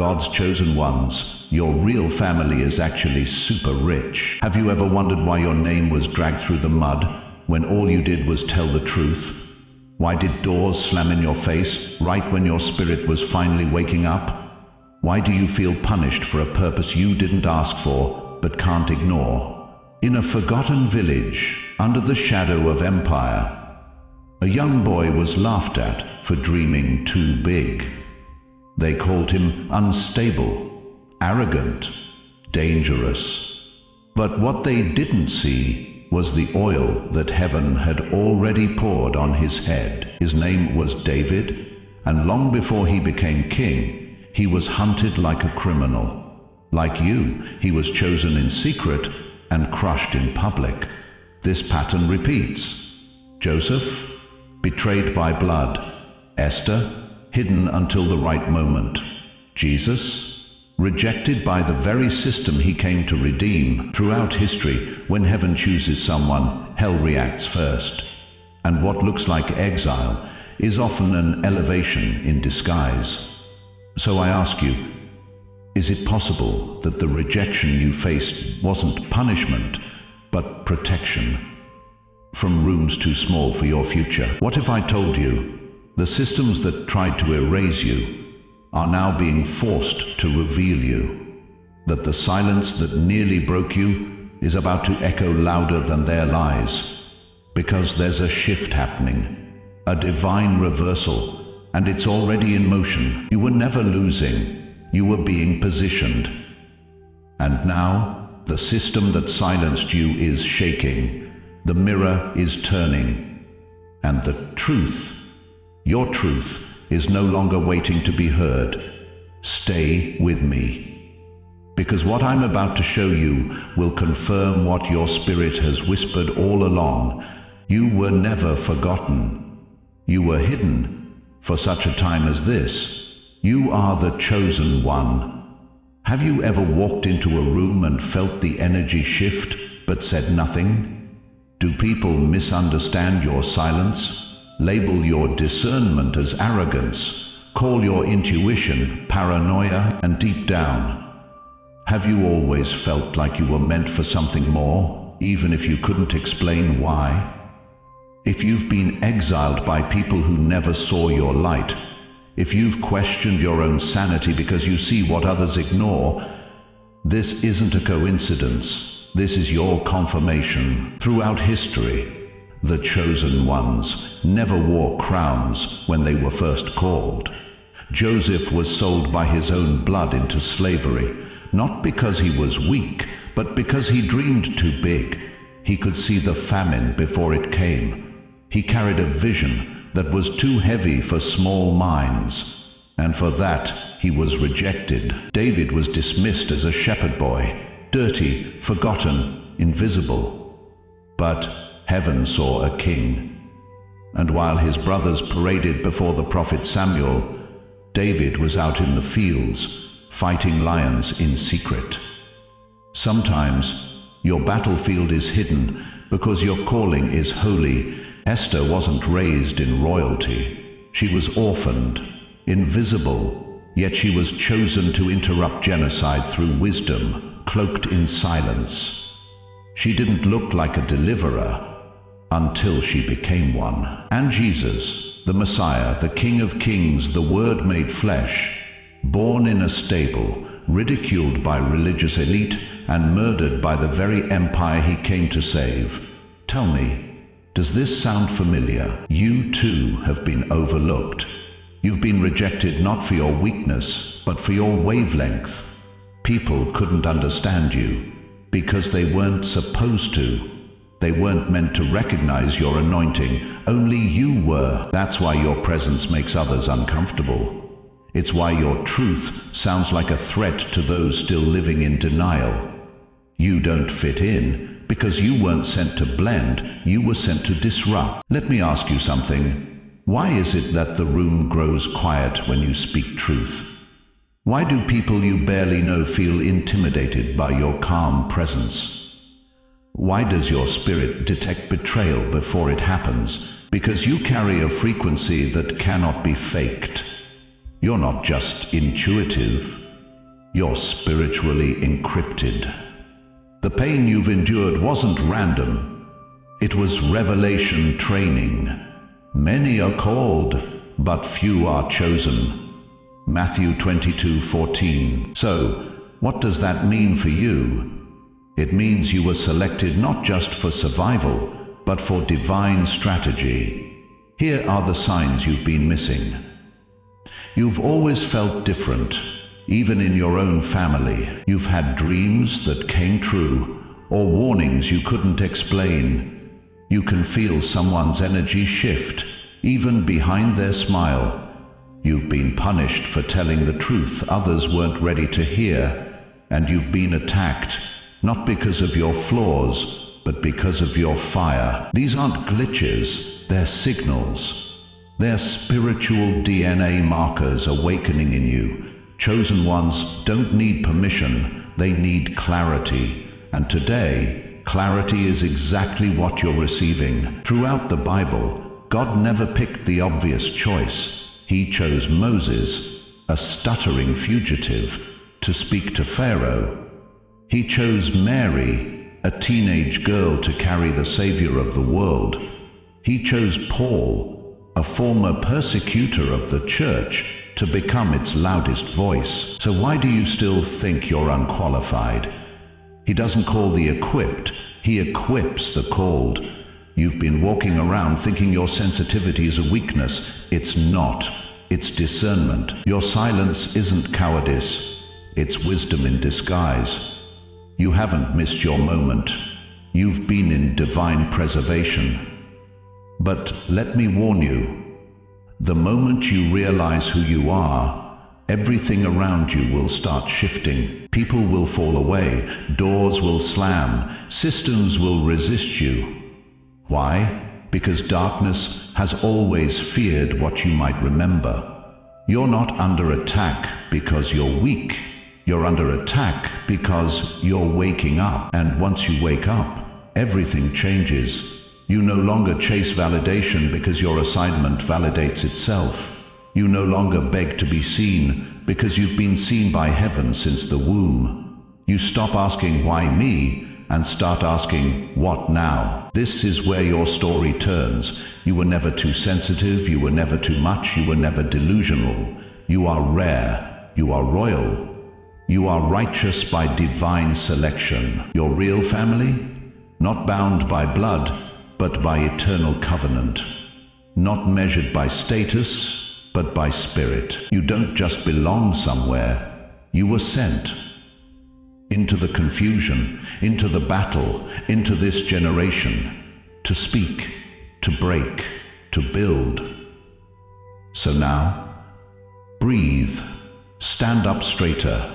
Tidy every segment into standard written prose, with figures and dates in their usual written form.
God's chosen ones, your real family is actually super rich. Have you ever wondered why your name was dragged through the mud when all you did was tell the truth? Why did doors slam in your face right when your spirit was finally waking up? Why do you feel punished for a purpose you didn't ask for but can't ignore? In a forgotten village, under the shadow of empire, a young boy was laughed at for dreaming too big. They called him unstable, arrogant, dangerous. But what they didn't see was the oil that heaven had already poured on his head. His name was David, and long before he became king, he was hunted like a criminal. Like you, he was chosen in secret and crushed in public. This pattern repeats. Joseph, betrayed by blood. Esther, hidden until the right moment. Jesus, rejected by the very system he came to redeem. Throughout history, when heaven chooses someone, hell reacts first. And what looks like exile is often an elevation in disguise. So I ask you, is it possible that the rejection you faced wasn't punishment, but protection? From rooms too small for your future. What if I told you the systems that tried to erase you are now being forced to reveal you? That the silence that nearly broke you is about to echo louder than their lies? Because there's a shift happening, a divine reversal, and it's already in motion. You were never losing. You were being positioned. And now, the system that silenced you is shaking. The mirror is turning. And the truth, your truth, is no longer waiting to be heard. Stay with me. Because what I'm about to show you will confirm what your spirit has whispered all along. You were never forgotten. You were hidden for such a time as this. You are the chosen one. Have you ever walked into a room and felt the energy shift, but said nothing? Do people misunderstand your silence? Label your discernment as arrogance? Call your intuition paranoia? And deep down, have you always felt like you were meant for something more, even if you couldn't explain why? If you've been exiled by people who never saw your light, if you've questioned your own sanity because you see what others ignore, this isn't a coincidence. This is your confirmation. Throughout history, the chosen ones never wore crowns when they were first called. Joseph was sold by his own blood into slavery, not because he was weak, but because he dreamed too big. He could see the famine before it came. He carried a vision that was too heavy for small minds, and for that he was rejected. David was dismissed as a shepherd boy, dirty, forgotten, invisible. But heaven saw a king. And while his brothers paraded before the prophet Samuel, David was out in the fields, fighting lions in secret. Sometimes your battlefield is hidden because your calling is holy. Esther wasn't raised in royalty. She was orphaned, invisible, yet she was chosen to interrupt genocide through wisdom, cloaked in silence. She didn't look like a deliverer until she became one. And Jesus, the Messiah, the King of Kings, the Word made flesh, born in a stable, ridiculed by religious elite, and murdered by the very empire he came to save. Tell me, does this sound familiar? You too have been overlooked. You've been rejected not for your weakness, but for your wavelength. People couldn't understand you because they weren't supposed to. They weren't meant to recognize your anointing. Only you were. That's why your presence makes others uncomfortable. It's why your truth sounds like a threat to those still living in denial. You don't fit in because you weren't sent to blend, you were sent to disrupt. Let me ask you something. Why is it that the room grows quiet when you speak truth? Why do people you barely know feel intimidated by your calm presence? Why does your spirit detect betrayal before it happens? Because you carry a frequency that cannot be faked. You're not just intuitive, You're spiritually encrypted. The pain you've endured wasn't random. It was revelation training. Many are called, but few are chosen. Matthew 22:14. So, what does that mean for you? It means you were selected not just for survival, but for divine strategy. Here are the signs you've been missing. You've always felt different, even in your own family. You've had dreams that came true, or warnings you couldn't explain. You can feel someone's energy shift, even behind their smile. You've been punished for telling the truth others weren't ready to hear, and you've been attacked, not because of your flaws, but because of your fire. These aren't glitches, they're signals. They're spiritual DNA markers awakening in you. Chosen ones don't need permission, they need clarity. And today, clarity is exactly what you're receiving. Throughout the Bible, God never picked the obvious choice. He chose Moses, a stuttering fugitive, to speak to Pharaoh. He chose Mary, a teenage girl, to carry the Savior of the world. He chose Paul, a former persecutor of the church, to become its loudest voice. So why do you still think you're unqualified? He doesn't call the equipped, he equips the called. You've been walking around thinking your sensitivity is a weakness. It's not. It's discernment. Your silence isn't cowardice. It's wisdom in disguise. You haven't missed your moment. You've been in divine preservation. But let me warn you, the moment you realize who you are, everything around you will start shifting. People will fall away, doors will slam, systems will resist you. Why? Because darkness has always feared what you might remember. You're not under attack because you're weak. You're under attack because you're waking up. And once you wake up, everything changes. You no longer chase validation because your assignment validates itself. You no longer beg to be seen because you've been seen by heaven since the womb. You stop asking why me and start asking what now. This is where your story turns. You were never too sensitive, you were never too much, you were never delusional. You are rare, you are royal. You are righteous by divine selection. Your real family? Not bound by blood, but by eternal covenant. Not measured by status, but by spirit. You don't just belong somewhere, you were sent. Into the confusion, into the battle, into this generation, to speak, to break, to build. So now, breathe, stand up straighter,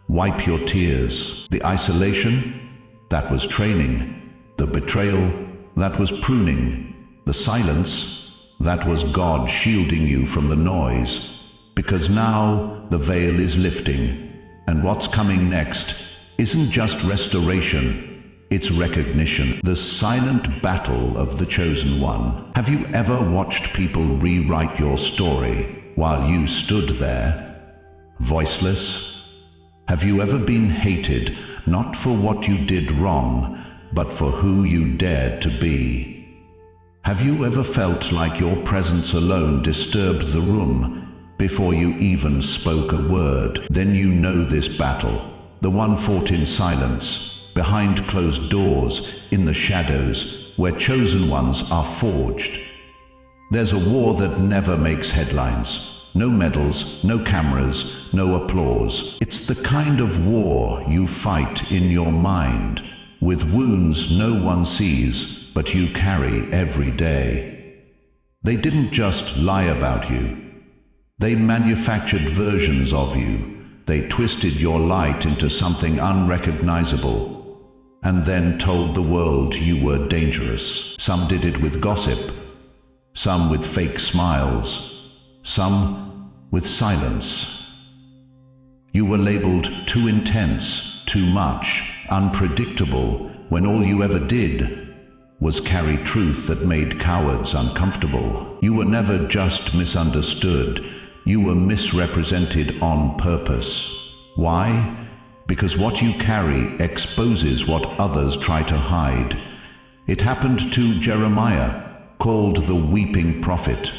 wipe your tears. The isolation, that was training. The betrayal, that was pruning. The silence, that was God shielding you from the noise. Because now the veil is lifting, and what's coming next isn't just restoration, it's recognition. The silent battle of the chosen one. Have you ever watched people rewrite your story while you stood there, voiceless? Have you ever been hated, not for what you did wrong, but for who you dared to be? Have you ever felt like your presence alone disturbed the room before you even spoke a word? Then you know this battle, the one fought in silence, behind closed doors, in the shadows, where chosen ones are forged. There's a war that never makes headlines. No medals, no cameras, no applause. It's the kind of war you fight in your mind, with wounds no one sees, but you carry every day. They didn't just lie about you. They manufactured versions of you. They twisted your light into something unrecognizable, and then told the world you were dangerous. Some did it with gossip, some with fake smiles, some with silence. You were labeled too intense, too much, unpredictable, when all you ever did was carry truth that made cowards uncomfortable. You were never just misunderstood, you were misrepresented on purpose. Why? Because what you carry exposes what others try to hide. It happened to Jeremiah, called the weeping prophet.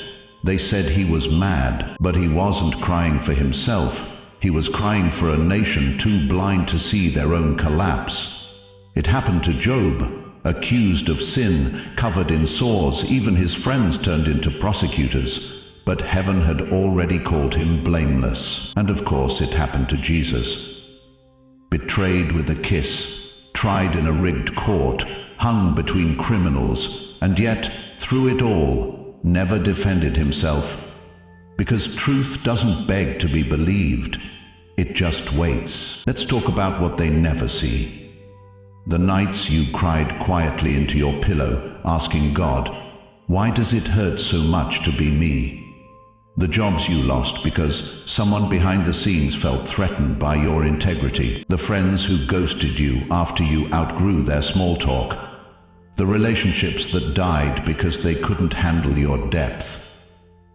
They said he was mad, but he wasn't crying for himself. He was crying for a nation too blind to see their own collapse. It happened to Job, accused of sin, covered in sores. Even his friends turned into prosecutors, but heaven had already called him blameless. And of course it happened to Jesus. Betrayed with a kiss, tried in a rigged court, hung between criminals, and yet, through it all, never defended himself. Because truth doesn't beg to be believed, it just waits. Let's talk about what they never see. The nights you cried quietly into your pillow, asking God, why does it hurt so much to be me? The jobs you lost because someone behind the scenes felt threatened by your integrity. The friends who ghosted you after you outgrew their small talk. The relationships that died because they couldn't handle your depth.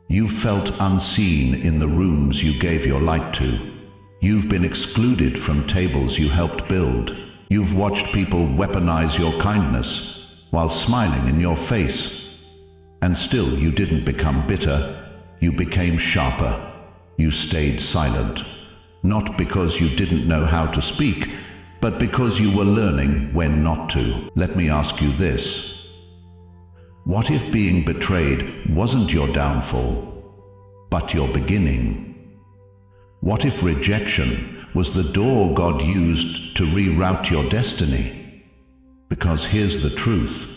You felt unseen in the rooms you gave your light to. You've been excluded from tables you helped build. You've watched people weaponize your kindness while smiling in your face. And still you didn't become bitter. You became sharper. You stayed silent. Not because you didn't know how to speak, but because you were learning when not to. Let me ask you this. What if being betrayed wasn't your downfall, but your beginning? What if rejection was the door God used to reroute your destiny? Because here's the truth.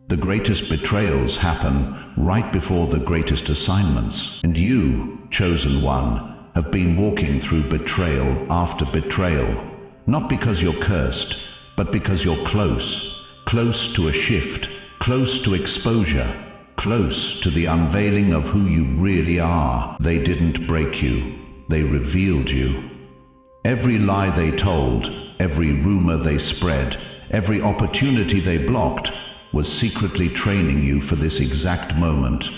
The greatest betrayals happen right before the greatest assignments. And you, chosen one, have been walking through betrayal after betrayal. Not because you're cursed, but because you're close. Close to a shift, close to exposure, close to the unveiling of who you really are. They didn't break you. They revealed you. Every lie they told, every rumor they spread, every opportunity they blocked was secretly training you for this exact moment.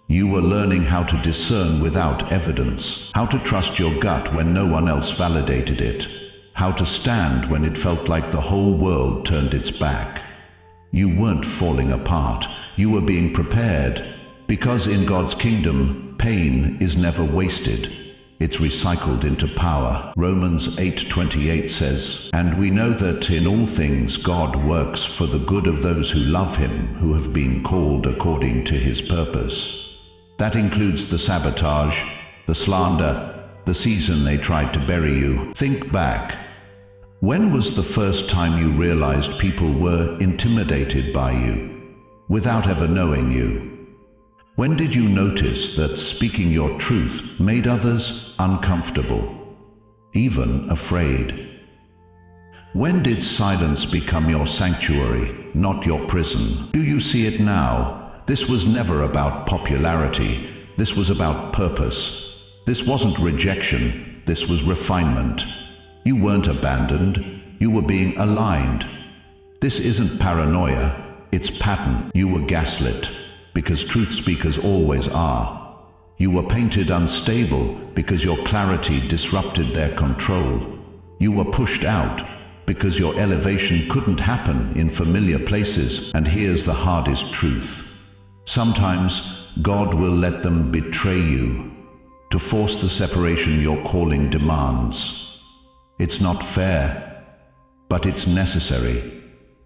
You were learning how to discern without evidence, how to trust your gut when no one else validated it, how to stand when it felt like the whole world turned its back. You weren't falling apart, you were being prepared, because in God's kingdom, pain is never wasted. It's recycled into power. Romans 8:28 says, "And we know that in all things God works for the good of those who love him, who have been called according to his purpose." That includes the sabotage, the slander, the season they tried to bury you. Think back. When was the first time you realized people were intimidated by you, without ever knowing you? When did you notice that speaking your truth made others uncomfortable, even afraid? When did silence become your sanctuary, not your prison? Do you see it now? This was never about popularity. This was about purpose. This wasn't rejection. This was refinement. You weren't abandoned. You were being aligned. This isn't paranoia. It's pattern. You were gaslit, because truth speakers always are. You were painted unstable because your clarity disrupted their control. You were pushed out because your elevation couldn't happen in familiar places. And here's the hardest truth. Sometimes God will let them betray you to force the separation your calling demands. It's not fair, but it's necessary.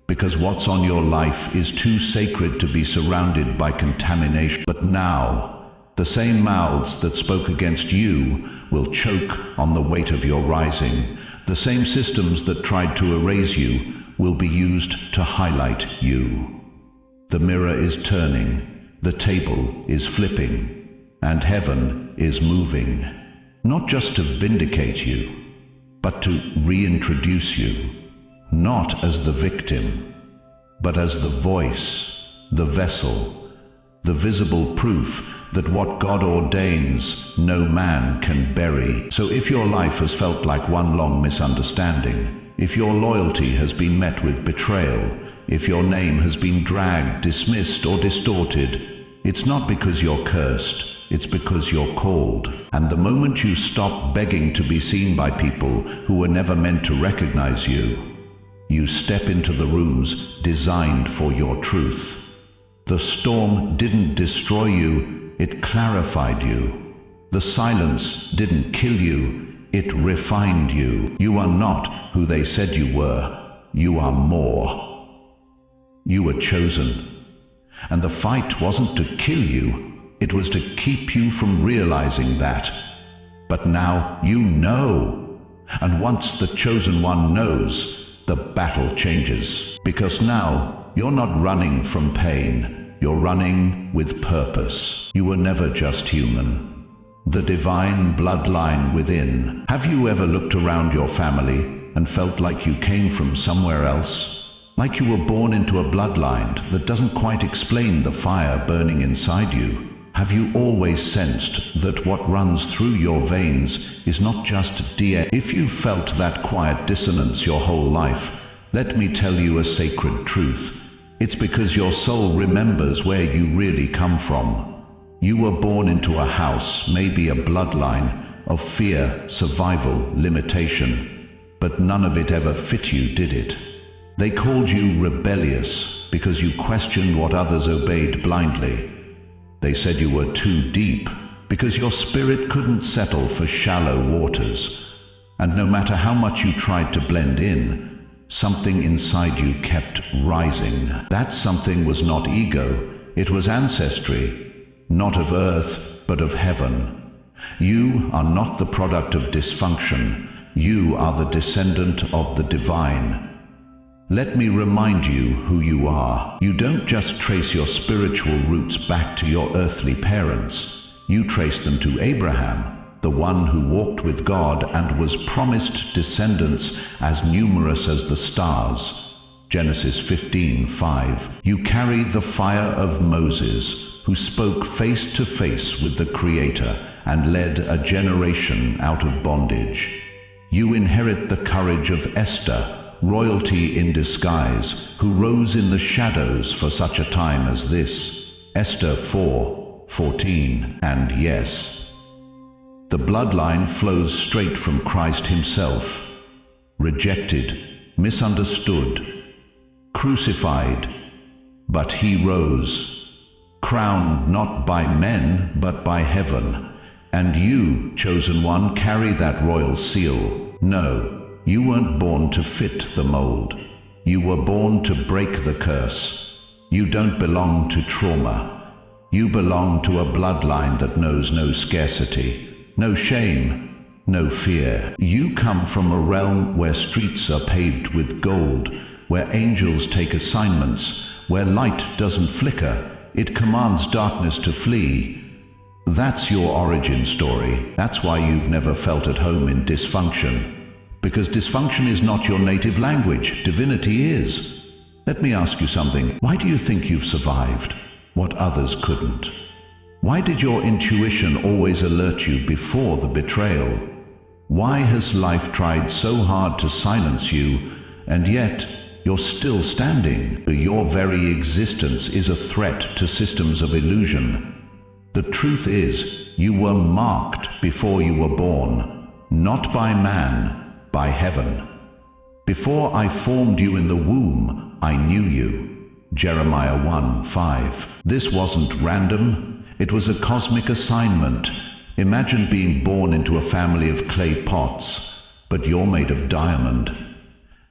Because what's on your life is too sacred to be surrounded by contamination. But now, the same mouths that spoke against you will choke on the weight of your rising. The same systems that tried to erase you will be used to highlight you. The mirror is turning, the table is flipping, and heaven is moving. Not just to vindicate you, but to reintroduce you. Not as the victim, but as the voice, the vessel, the visible proof that what God ordains, no man can bury. So if your life has felt like one long misunderstanding, if your loyalty has been met with betrayal, if your name has been dragged, dismissed, or distorted, it's not because you're cursed. it's because you're called. And the moment you stop begging to be seen by people who were never meant to recognize you, you step into the rooms designed for your truth. The storm didn't destroy you, it clarified you. The silence didn't kill you, it refined you. You are not who they said you were. You are more. You were chosen. And the fight wasn't to kill you, it was to keep you from realizing that. But now you know. And once the chosen one knows, the battle changes. Because now you're not running from pain, you're running with purpose. You were never just human. The divine bloodline within. Have you ever looked around your family and felt like you came from somewhere else? Like you were born into a bloodline that doesn't quite explain the fire burning inside you? Have you always sensed that what runs through your veins is not just DNA? If you've felt that quiet dissonance your whole life, let me tell you a sacred truth. It's because your soul remembers where you really come from. You were born into a house, maybe a bloodline, of fear, survival, limitation. But none of it ever fit you, did it? They called you rebellious because you questioned what others obeyed blindly. They said you were too deep because your spirit couldn't settle for shallow waters. And no matter how much you tried to blend in, something inside you kept rising. That something was not ego, it was ancestry, not of earth, but of heaven. You are not the product of dysfunction, you are the descendant of the divine. Let me remind you who you are. You don't just trace your spiritual roots back to your earthly parents. You trace them to Abraham, the one who walked with God and was promised descendants as numerous as the stars. Genesis 15:5. You carry the fire of Moses, who spoke face to face with the Creator and led a generation out of bondage. You inherit the courage of Esther, royalty in disguise, who rose in the shadows for such a time as this. Esther 4:14. And yes, the bloodline flows straight from Christ himself. Rejected, misunderstood, crucified, but he rose, crowned not by men but by heaven. And you, chosen one, carry that royal seal. No, you weren't born to fit the mold. You were born to break the curse. You don't belong to trauma. You belong to a bloodline that knows no scarcity, no shame, no fear. You come from a realm where streets are paved with gold, where angels take assignments, where light doesn't flicker, it commands darkness to flee. That's your origin story. That's why you've never felt at home in dysfunction. Because dysfunction is not your native language, divinity is. Let me ask you something. Why do you think you've survived what others couldn't? Why did your intuition always alert you before the betrayal? Why has life tried so hard to silence you, and yet you're still standing? Your very existence is a threat to systems of illusion. The truth is, you were marked before you were born, not by man, by heaven. Before I formed you in the womb, I knew you. Jeremiah 1:5. This wasn't random, it was a cosmic assignment. Imagine being born into a family of clay pots, but you're made of diamond.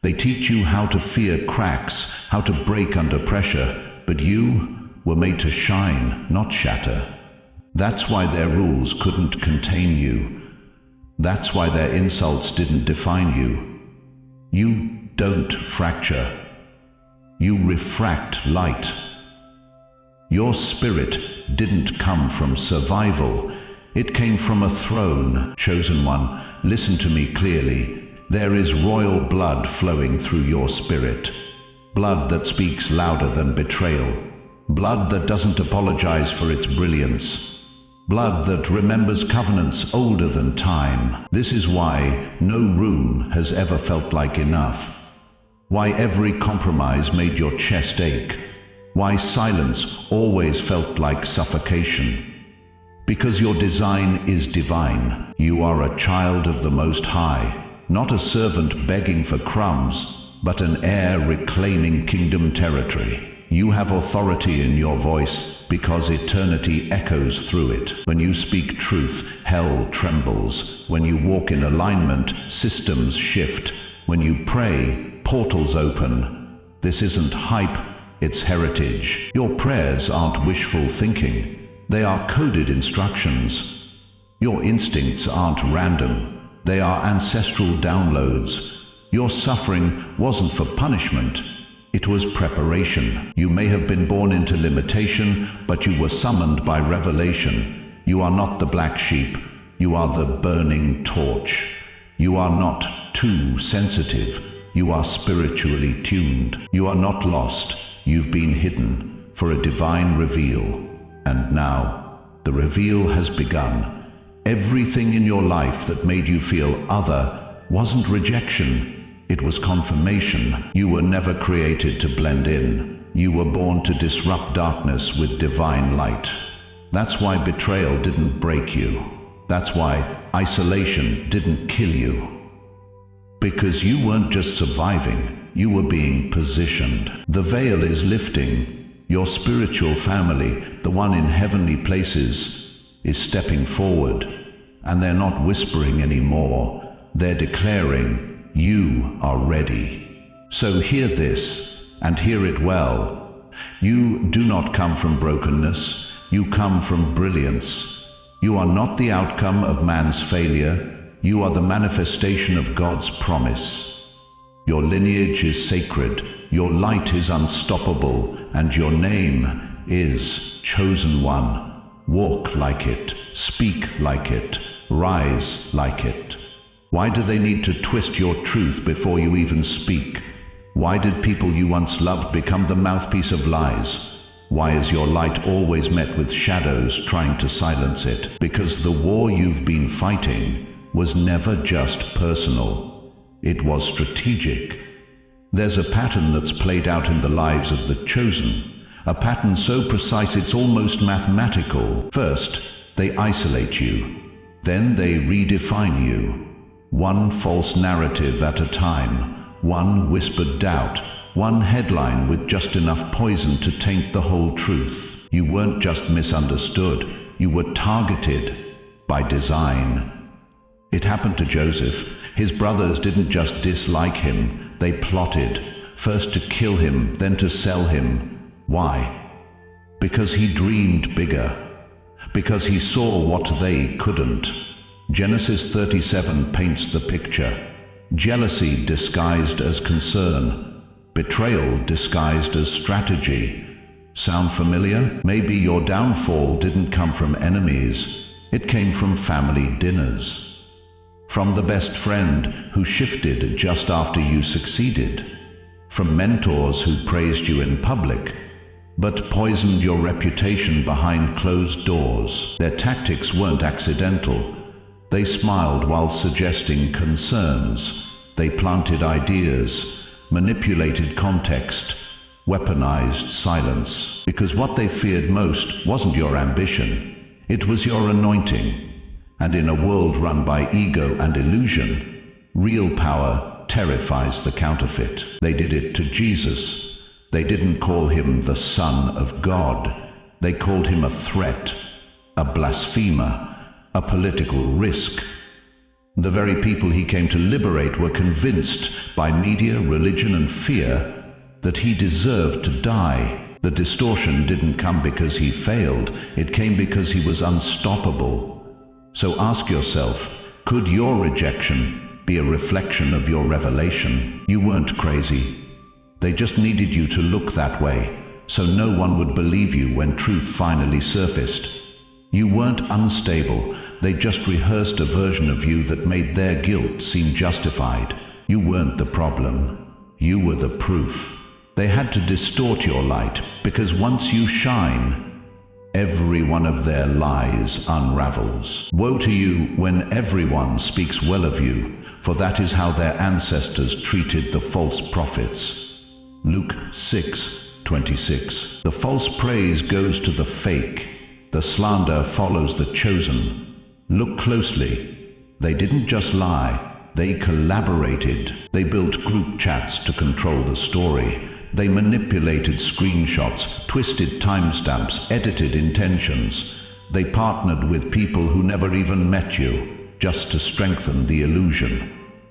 They teach you how to fear cracks, how to break under pressure, but you were made to shine, not shatter. That's why their rules couldn't contain you. That's why their insults didn't define you. You don't fracture. You refract light. Your spirit didn't come from survival. It came from a throne. Chosen one, listen to me clearly. There is royal blood flowing through your spirit. Blood that speaks louder than betrayal. Blood that doesn't apologize for its brilliance. Blood that remembers covenants older than time. This is why no room has ever felt like enough. Why every compromise made your chest ache. Why silence always felt like suffocation. Because your design is divine. You are a child of the Most High, not a servant begging for crumbs, but an heir reclaiming kingdom territory. You have authority in your voice because eternity echoes through it. When you speak truth, hell trembles. When you walk in alignment, systems shift. When you pray, portals open. This isn't hype, it's heritage. Your prayers aren't wishful thinking. They are coded instructions. Your instincts aren't random. They are ancestral downloads. Your suffering wasn't for punishment. It was preparation. You may have been born into limitation, but you were summoned by revelation. You are not the black sheep. You are the burning torch. You are not too sensitive. You are spiritually tuned. You are not lost. You've been hidden for a divine reveal. And now, the reveal has begun. Everything in your life that made you feel other wasn't rejection. It was confirmation. You were never created to blend in. You were born to disrupt darkness with divine light. That's why betrayal didn't break you. That's why isolation didn't kill you. Because you weren't just surviving, you were being positioned. The veil is lifting. Your spiritual family, the one in heavenly places, is stepping forward. And they're not whispering anymore. They're declaring, you are ready. So hear this, and hear it well. You do not come from brokenness. You come from brilliance. You are not the outcome of man's failure. You are the manifestation of God's promise. Your lineage is sacred. Your light is unstoppable, and your name is Chosen One. Walk like it. Speak like it. Rise like it. Why do they need to twist your truth before you even speak? Why did people you once loved become the mouthpiece of lies? Why is your light always met with shadows trying to silence it? Because the war you've been fighting was never just personal. It was strategic. There's a pattern that's played out in the lives of the chosen. A pattern so precise it's almost mathematical. First, they isolate you. Then they redefine you. One false narrative at a time, one whispered doubt, one headline with just enough poison to taint the whole truth. You weren't just misunderstood, you were targeted by design. It happened to Joseph. His brothers didn't just dislike him, they plotted, first to kill him, then to sell him. Why? Because he dreamed bigger, because he saw what they couldn't. Genesis 37 paints the picture. Jealousy disguised as concern. Betrayal disguised as strategy. Sound familiar? Maybe your downfall didn't come from enemies. It came from family dinners. From the best friend who shifted just after you succeeded. From mentors who praised you in public, but poisoned your reputation behind closed doors. Their tactics weren't accidental. They smiled while suggesting concerns. They planted ideas, manipulated context, weaponized silence. Because what they feared most wasn't your ambition. It was your anointing. And in a world run by ego and illusion, real power terrifies the counterfeit. They did it to Jesus. They didn't call him the Son of God. They called him a threat, a blasphemer, a political risk. The very people he came to liberate were convinced by media, religion, and fear that he deserved to die. The distortion didn't come because he failed, it came because he was unstoppable. So ask yourself, could your rejection be a reflection of your revelation? You weren't crazy. They just needed you to look that way, so no one would believe you when truth finally surfaced. You weren't unstable, they just rehearsed a version of you that made their guilt seem justified. You weren't the problem, you were the proof. They had to distort your light, because once you shine, every one of their lies unravels. Woe to you when everyone speaks well of you, for that is how their ancestors treated the false prophets. Luke 6:26. The false praise goes to the fake. The slander follows the chosen. Look closely. They didn't just lie, they collaborated. They built group chats to control the story. They manipulated screenshots, twisted timestamps, edited intentions. They partnered with people who never even met you, just to strengthen the illusion.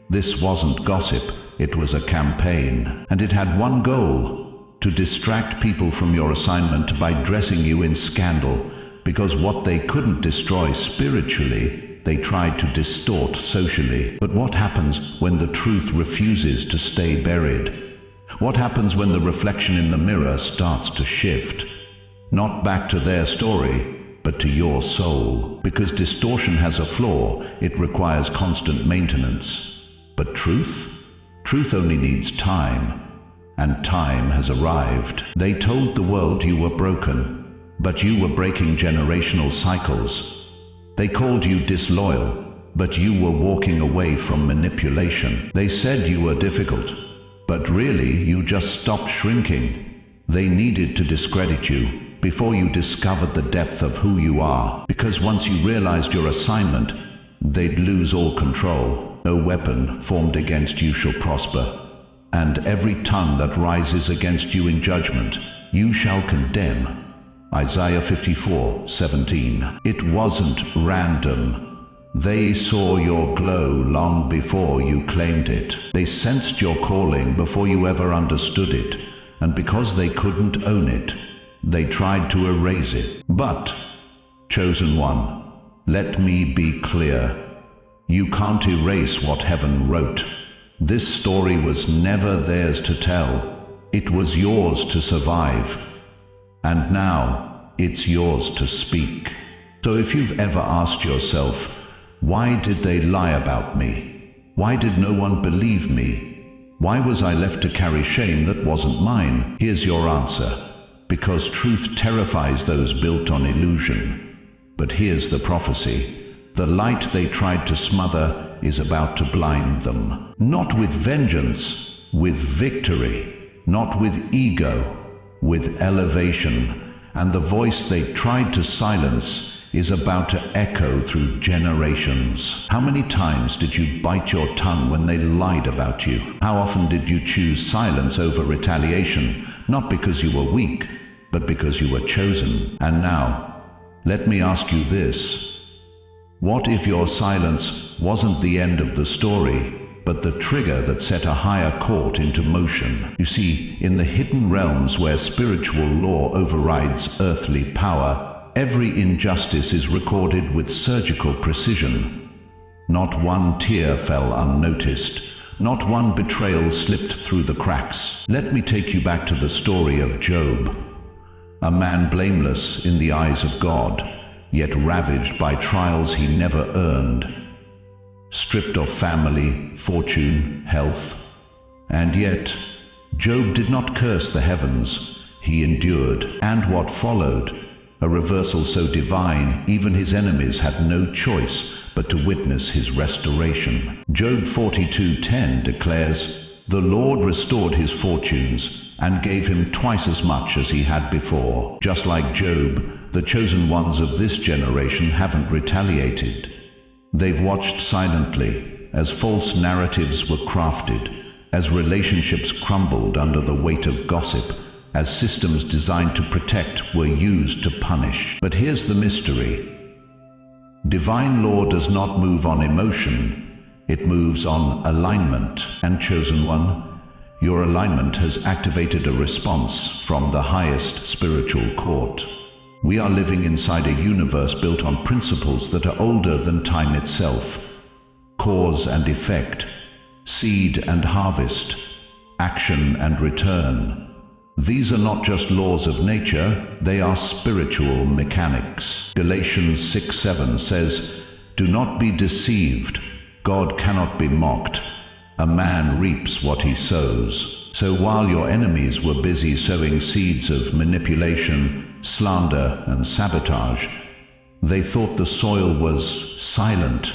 This wasn't gossip, it was a campaign. And it had one goal: to distract people from your assignment by dressing you in scandal. Because what they couldn't destroy spiritually, they tried to distort socially. But what happens when the truth refuses to stay buried? What happens when the reflection in the mirror starts to shift? Not back to their story, but to your soul. Because distortion has a flaw, it requires constant maintenance. But truth? Truth only needs time. And time has arrived. They told the world you were broken, but you were breaking generational cycles. They called you disloyal, but you were walking away from manipulation. They said you were difficult, but really you just stopped shrinking. They needed to discredit you before you discovered the depth of who you are. Because once you realized your assignment, they'd lose all control. No weapon formed against you shall prosper, and every tongue that rises against you in judgment, you shall condemn. Isaiah 54:17. It wasn't random. They saw your glow long before you claimed it. They sensed your calling before you ever understood it, and because they couldn't own it, they tried to erase it. But, chosen one, let me be clear. You can't erase what heaven wrote. This story was never theirs to tell. It was yours to survive. And now, it's yours to speak. So if you've ever asked yourself, why did they lie about me? Why did no one believe me? Why was I left to carry shame that wasn't mine? Here's your answer. Because truth terrifies those built on illusion. But here's the prophecy. The light they tried to smother is about to blind them. Not with vengeance, with victory. Not with ego, with elevation. And the voice they tried to silence is about to echo through generations. How many times did you bite your tongue when they lied about you? How often did you choose silence over retaliation? Not because you were weak, but because you were chosen. And now, let me ask you this. What if your silence wasn't the end of the story, but the trigger that set a higher court into motion? You see, in the hidden realms where spiritual law overrides earthly power, every injustice is recorded with surgical precision. Not one tear fell unnoticed. Not one betrayal slipped through the cracks. Let me take you back to the story of Job. A man blameless in the eyes of God, yet ravaged by trials he never earned. Stripped of family, fortune, health. And yet, Job did not curse the heavens. He endured. And what followed? A reversal so divine, even his enemies had no choice but to witness his restoration. Job 42:10 declares, "The Lord restored his fortunes and gave him twice as much as he had before." Just like Job, the chosen ones of this generation haven't retaliated. They've watched silently as false narratives were crafted, as relationships crumbled under the weight of gossip, as systems designed to protect were used to punish. But here's the mystery. Divine law does not move on emotion, it moves on alignment. And chosen one, your alignment has activated a response from the highest spiritual court. We are living inside a universe built on principles that are older than time itself. Cause and effect, seed and harvest, action and return. These are not just laws of nature, they are spiritual mechanics. Galatians 6:7 says, "Do not be deceived. God cannot be mocked. A man reaps what he sows." So while your enemies were busy sowing seeds of manipulation, slander, and sabotage, they thought the soil was silent.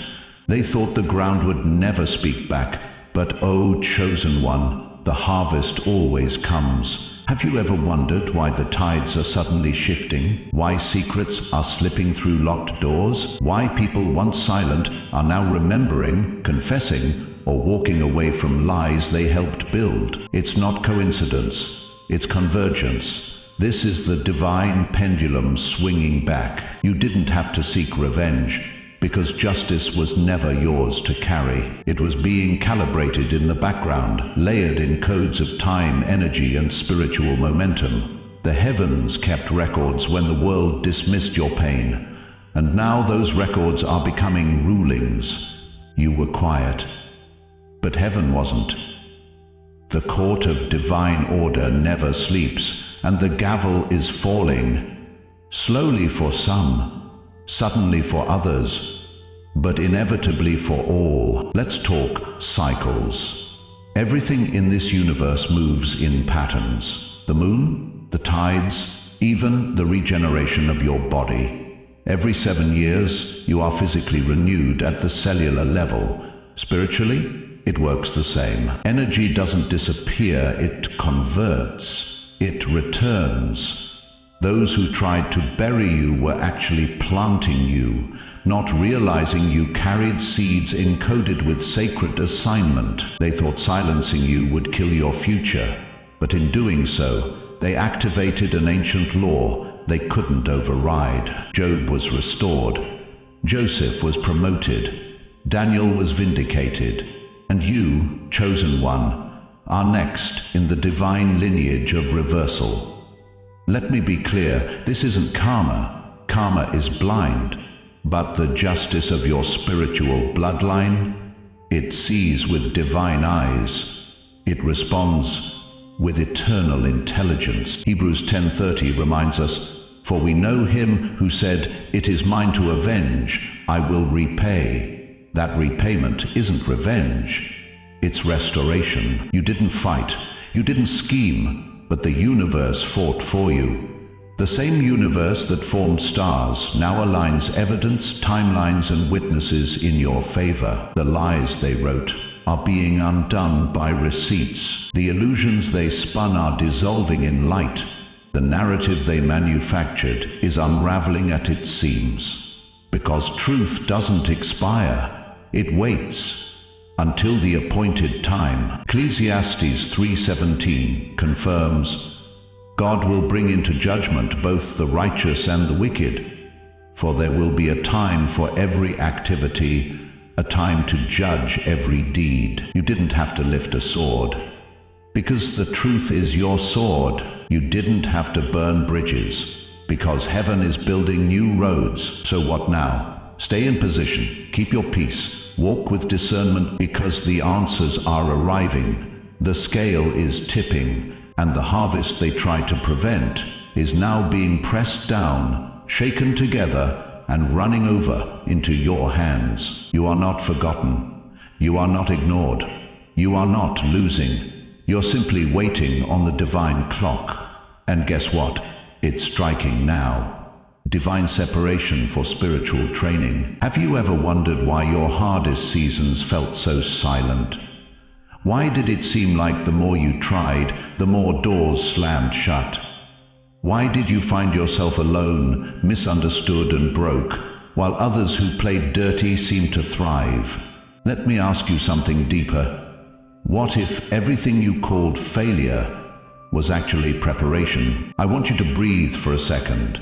They thought the ground would never speak back. But, O chosen one, the harvest always comes. Have you ever wondered why the tides are suddenly shifting? Why secrets are slipping through locked doors? Why people once silent are now remembering, confessing, or walking away from lies they helped build? It's not coincidence, it's convergence. This is the divine pendulum swinging back. You didn't have to seek revenge, because justice was never yours to carry. It was being calibrated in the background, layered in codes of time, energy, and spiritual momentum. The heavens kept records when the world dismissed your pain, and now those records are becoming rulings. You were quiet, but heaven wasn't. The court of divine order never sleeps, and the gavel is falling, slowly for some, suddenly for others, but inevitably for all. Let's talk cycles. Everything in this universe moves in patterns. The moon, the tides, even the regeneration of your body. Every 7 years, you are physically renewed at the cellular level. Spiritually, it works the same. Energy doesn't disappear, it converts. It returns. Those who tried to bury you were actually planting you, not realizing you carried seeds encoded with sacred assignment. They thought silencing you would kill your future, but in doing so, they activated an ancient law they couldn't override. Job was restored. Joseph was promoted. Daniel was vindicated. And you, chosen one, are next in the divine lineage of reversal. Let me be clear, this isn't karma. Karma is blind, but the justice of your spiritual bloodline, it sees with divine eyes. It responds with eternal intelligence. Hebrews 10:30 reminds us, "For we know him who said, 'It is mine to avenge, I will repay.' That repayment isn't revenge. It's restoration. You didn't fight, you didn't scheme, but the universe fought for you. The same universe that formed stars now aligns evidence, timelines, and witnesses in your favor. The lies they wrote are being undone by receipts. The illusions they spun are dissolving in light. The narrative they manufactured is unraveling at its seams. Because truth doesn't expire, it waits until the appointed time. Ecclesiastes 3:17 confirms, God will bring into judgment both the righteous and the wicked, for there will be a time for every activity, a time to judge every deed. You didn't have to lift a sword, because the truth is your sword. You didn't have to burn bridges, because heaven is building new roads. So what now? Stay in position, keep your peace, walk with discernment, because the answers are arriving. The scale is tipping, and the harvest they tried to prevent is now being pressed down, shaken together, and running over into your hands. You are not forgotten. You are not ignored. You are not losing. You're simply waiting on the divine clock. And guess what? It's striking now. Divine separation for spiritual training. Have you ever wondered why your hardest seasons felt so silent? Why did it seem like the more you tried, the more doors slammed shut? Why did you find yourself alone, misunderstood, and broke, while others who played dirty seemed to thrive? Let me ask you something deeper. What if everything you called failure was actually preparation? I want you to breathe for a second,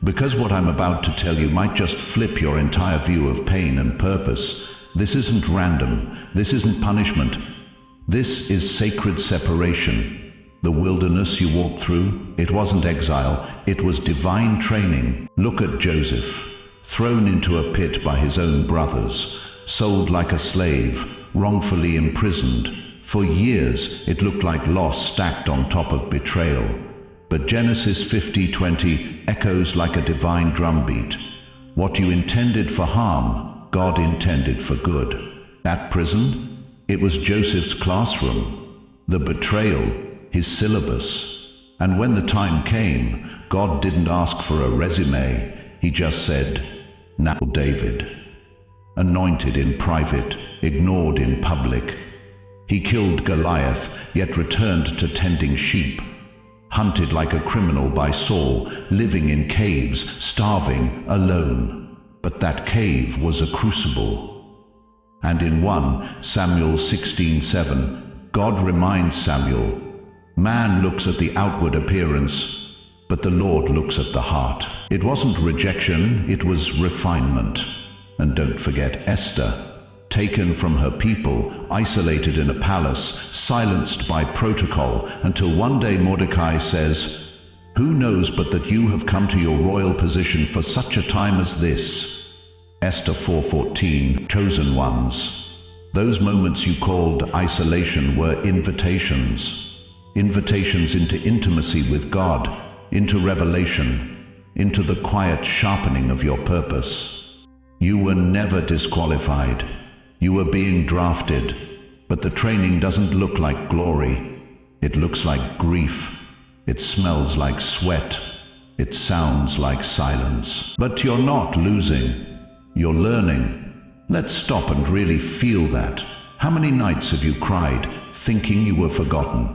because what I'm about to tell you might just flip your entire view of pain and purpose. This isn't random. This isn't punishment. This is sacred separation. The wilderness you walked through, it wasn't exile, it was divine training. Look at Joseph, thrown into a pit by his own brothers, sold like a slave, wrongfully imprisoned. For years, it looked like loss stacked on top of betrayal. But Genesis 50:20 echoes like a divine drumbeat. What you intended for harm, God intended for good. That prison, it was Joseph's classroom. The betrayal, his syllabus. And when the time came, God didn't ask for a resume. He just said, "Now David." Anointed in private, ignored in public. He killed Goliath, yet returned to tending sheep. hunted like a criminal by Saul, living in caves, starving, alone. But that cave was a crucible. And in 1 Samuel 16:7, God reminds Samuel, "Man looks at the outward appearance, but the Lord looks at the heart." It wasn't rejection, it was refinement. And don't forget Esther, taken from her people, isolated in a palace, silenced by protocol, until one day Mordecai says, "Who knows but that you have come to your royal position for such a time as this?" Esther 4:14, chosen ones. Those moments you called isolation were invitations. Invitations into intimacy with God, into revelation, into the quiet sharpening of your purpose. You were never disqualified. You were being drafted, but the training doesn't look like glory. It looks like grief. It smells like sweat. It sounds like silence. But you're not losing. You're learning. Let's stop and really feel that. How many nights have you cried, thinking you were forgotten?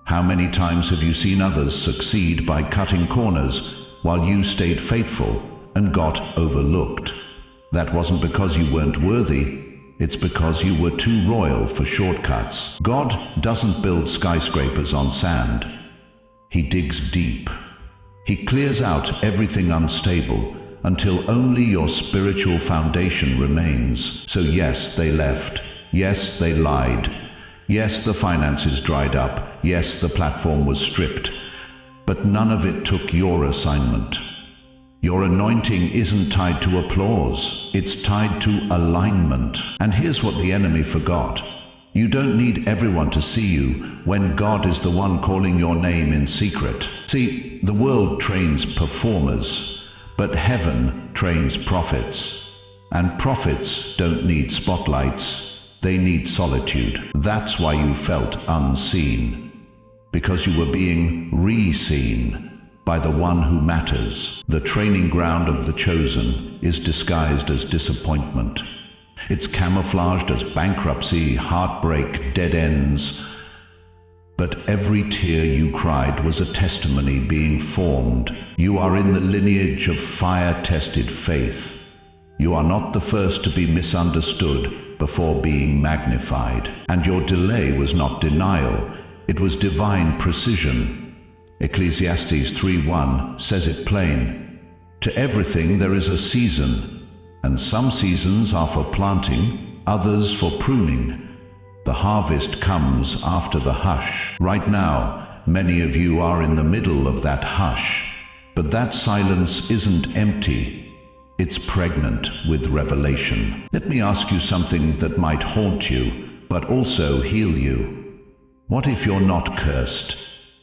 How many times have you seen others succeed by cutting corners, while you stayed faithful and got overlooked? That wasn't because you weren't worthy. It's because you were too royal for shortcuts. God doesn't build skyscrapers on sand. He digs deep. He clears out everything unstable until only your spiritual foundation remains. So yes, they left. Yes, they lied. Yes, the finances dried up. Yes, the platform was stripped. But none of it took your assignment. Your anointing isn't tied to applause. It's tied to alignment. And here's what the enemy forgot. You don't need everyone to see you when God is the one calling your name in secret. See, the world trains performers, but heaven trains prophets. And prophets don't need spotlights. They need solitude. That's why you felt unseen. Because you were being re-seen by the one who matters. The training ground of the chosen is disguised as disappointment. It's camouflaged as bankruptcy, heartbreak, dead ends. But every tear you cried was a testimony being formed. You are in the lineage of fire-tested faith. You are not the first to be misunderstood before being magnified. And your delay was not denial. It was divine precision. Ecclesiastes 3:1 says it plain. To everything there is a season, and some seasons are for planting, others for pruning. The harvest comes after the hush. Right now, many of you are in the middle of that hush, but that silence isn't empty. It's pregnant with revelation. Let me ask you something that might haunt you, but also heal you. What if you're not cursed?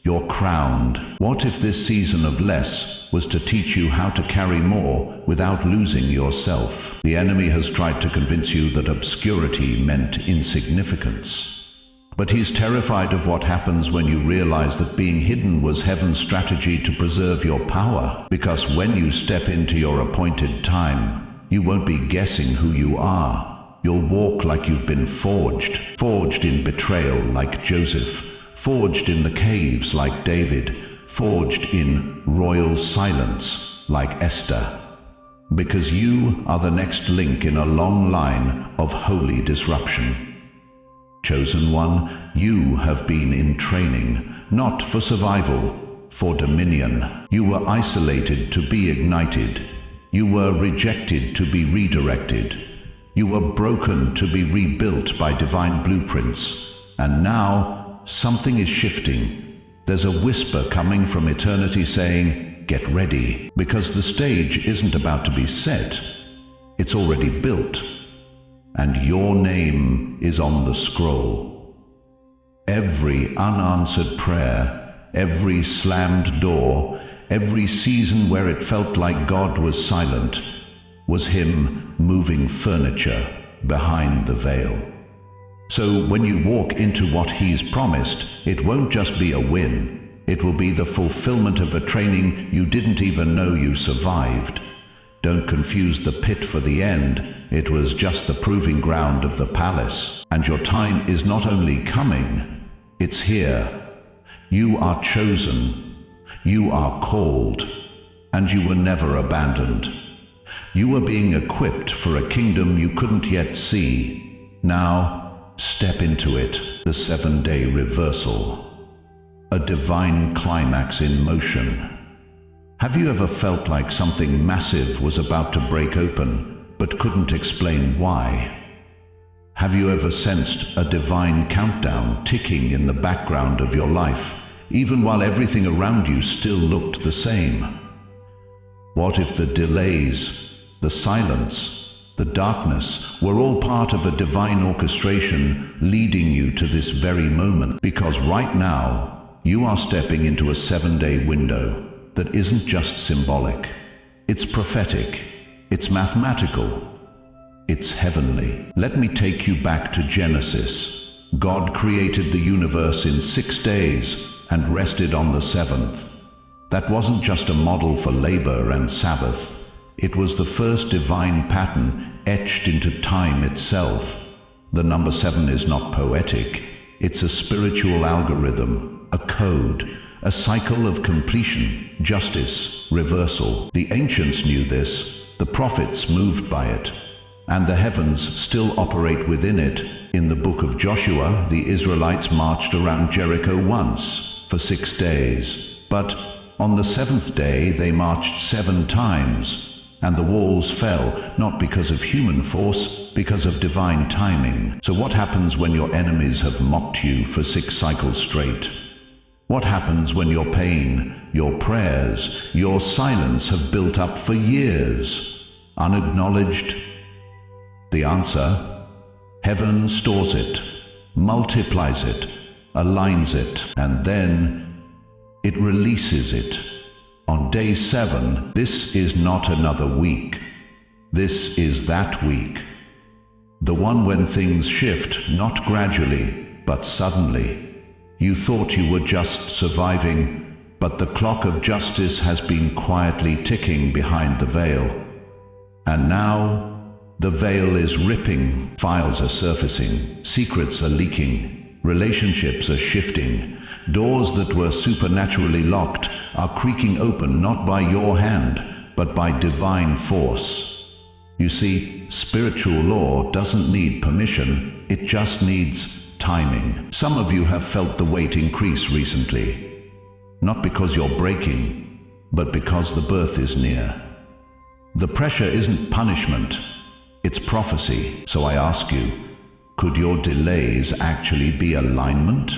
You're crowned. What if this season of less was to teach you how to carry more without losing yourself? The enemy has tried to convince you that obscurity meant insignificance. But he's terrified of what happens when you realize that being hidden was heaven's strategy to preserve your power. Because when you step into your appointed time, you won't be guessing who you are. You'll walk like you've been forged. Forged in betrayal like Joseph. Forged in the caves like David, forged in royal silence like Esther. Because you are the next link in a long line of holy disruption. Chosen one, you have been in training, not for survival, for dominion. You were isolated to be ignited. You were rejected to be redirected. You were broken to be rebuilt by divine blueprints. And now, something is shifting. There's a whisper coming from eternity saying, get ready, because the stage isn't about to be set. It's already built, and your name is on the scroll. Every unanswered prayer, every slammed door, every season where it felt like God was silent, was Him moving furniture behind the veil. So when you walk into what He's promised, it won't just be a win. It will be the fulfillment of a training you didn't even know you survived. Don't confuse the pit for the end. It was just the proving ground of the palace. And your time is not only coming, it's here. You are chosen. You are called, and you were never abandoned. You were being equipped for a kingdom you couldn't yet see. Now, step into it, the 7-day reversal. A divine climax in motion. Have you ever felt like something massive was about to break open, but couldn't explain why? Have you ever sensed a divine countdown ticking in the background of your life, even while everything around you still looked the same? What if the delays, the silence, the darkness were all part of a divine orchestration leading you to this very moment? Because right now, you are stepping into a 7-day window that isn't just symbolic. It's prophetic. It's mathematical. It's heavenly. Let me take you back to Genesis. God created the universe in 6 days and rested on the 7th. That wasn't just a model for labor and Sabbath. It was the first divine pattern etched into time itself. The number 7 is not poetic. It's a spiritual algorithm, a code, a cycle of completion, justice, reversal. The ancients knew this, the prophets moved by it, and the heavens still operate within it. In the book of Joshua, the Israelites marched around Jericho once, for 6 days. But on the 7th day they marched 7 times, and the walls fell, not because of human force, because of divine timing. So what happens when your enemies have mocked you for 6 cycles straight? What happens when your pain, your prayers, your silence have built up for years, unacknowledged? The answer: heaven stores it, multiplies it, aligns it, and then it releases it. On day 7, this is not another week. This is that week. The one when things shift, not gradually, but suddenly. You thought you were just surviving, but the clock of justice has been quietly ticking behind the veil. And now, the veil is ripping, files are surfacing, secrets are leaking, relationships are shifting, doors that were supernaturally locked are creaking open not by your hand, but by divine force. You see, spiritual law doesn't need permission, it just needs timing. Some of you have felt the weight increase recently, not because you're breaking, but because the birth is near. The pressure isn't punishment, it's prophecy. So I ask you, could your delays actually be alignment?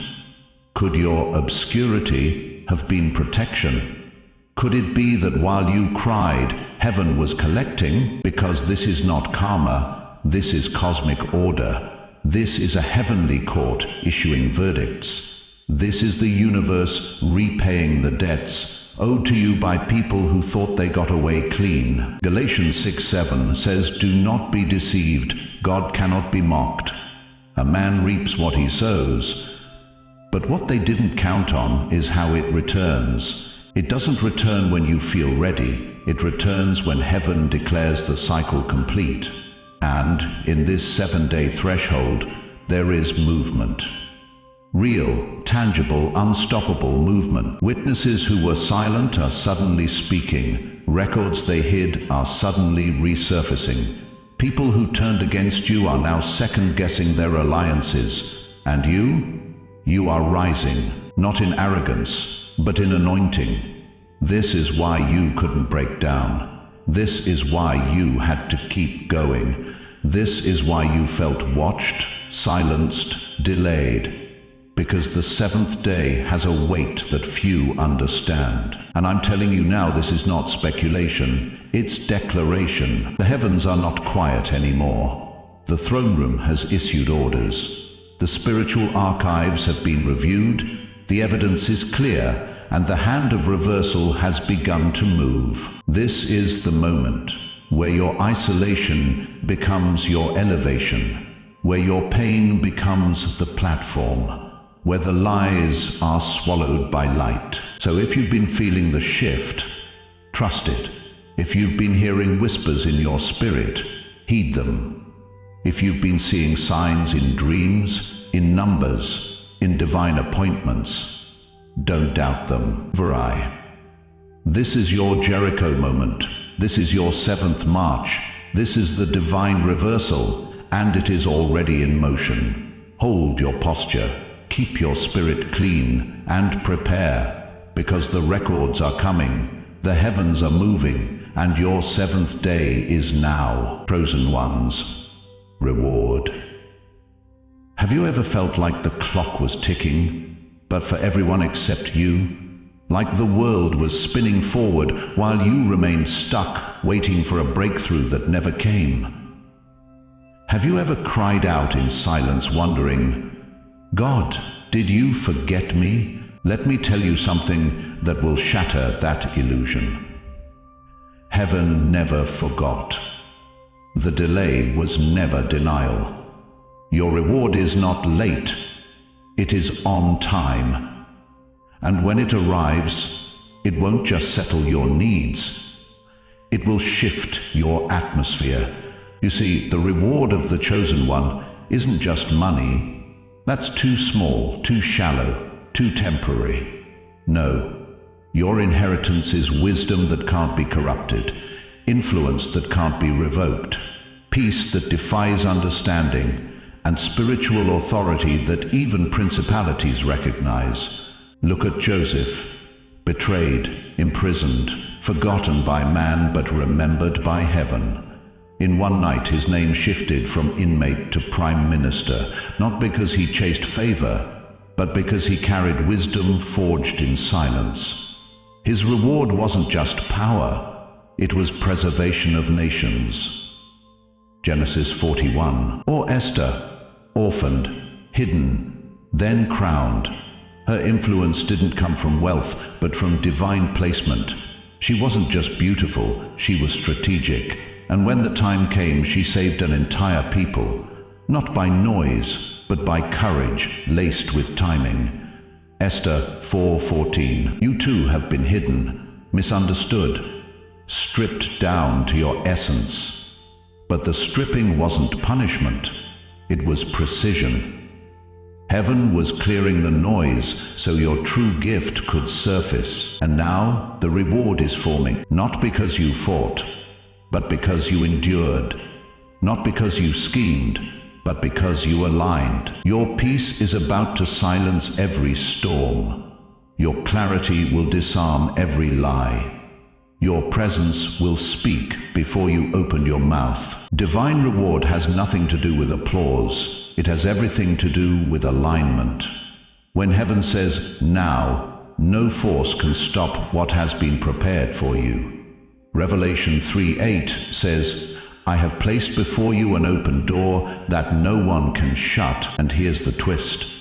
Could your obscurity have been protection? Could it be that while you cried, heaven was collecting? Because this is not karma, this is cosmic order. This is a heavenly court issuing verdicts. This is the universe repaying the debts owed to you by people who thought they got away clean. Galatians 6:7 says, "Do not be deceived, God cannot be mocked. A man reaps what he sows." But what they didn't count on is how it returns. It doesn't return when you feel ready. It returns when heaven declares the cycle complete. And in this 7-day threshold, there is movement. Real, tangible, unstoppable movement. Witnesses who were silent are suddenly speaking. Records they hid are suddenly resurfacing. People who turned against you are now second-guessing their alliances. And you are rising, not in arrogance, but in anointing. This is why you couldn't break down. This is why you had to keep going. This is why you felt watched, silenced, delayed. Because the 7th day has a weight that few understand. And I'm telling you now, this is not speculation, it's declaration. The heavens are not quiet anymore. The throne room has issued orders. The spiritual archives have been reviewed, the evidence is clear, and the hand of reversal has begun to move. This is the moment where your isolation becomes your elevation, where your pain becomes the platform, where the lies are swallowed by light. So if you've been feeling the shift, trust it. If you've been hearing whispers in your spirit, heed them. If you've been seeing signs in dreams, in numbers, in divine appointments, don't doubt them. This is your Jericho moment. This is your seventh march. This is the divine reversal, and it is already in motion. Hold your posture, keep your spirit clean, and prepare, because the records are coming, the heavens are moving, and your seventh day is now. Chosen ones, reward. Have you ever felt like the clock was ticking, but for everyone except you? Like the world was spinning forward while you remained stuck, waiting for a breakthrough that never came? Have you ever cried out in silence, wondering, God, did you forget me? Let me tell you something that will shatter that illusion. Heaven never forgot. The delay was never denial. Your reward is not late, it is on time. And when it arrives, it won't just settle your needs, it will shift your atmosphere. You see, the reward of the chosen one isn't just money. That's too small, too shallow, too temporary. No, your inheritance is wisdom that can't be corrupted, influence that can't be revoked, peace that defies understanding, and spiritual authority that even principalities recognize. Look at Joseph, betrayed, imprisoned, forgotten by man but remembered by heaven. In one night his name shifted from inmate to prime minister, not because he chased favor, but because he carried wisdom forged in silence. His reward wasn't just power, it was preservation of nations. Genesis 41. Or Esther, orphaned, hidden, then crowned. Her influence didn't come from wealth, but from divine placement. She wasn't just beautiful, she was strategic. And when the time came, she saved an entire people, not by noise, but by courage laced with timing. Esther 4:14. You too have been hidden, misunderstood, stripped down to your essence. But the stripping wasn't punishment, it was precision. Heaven was clearing the noise so your true gift could surface. And now the reward is forming, not because you fought, but because you endured. Not because you schemed, but because you aligned. Your peace is about to silence every storm. Your clarity will disarm every lie. Your presence will speak before you open your mouth. Divine reward has nothing to do with applause. It has everything to do with alignment. When heaven says, now, no force can stop what has been prepared for you. Revelation 3:8 says, I have placed before you an open door that no one can shut. And here's the twist.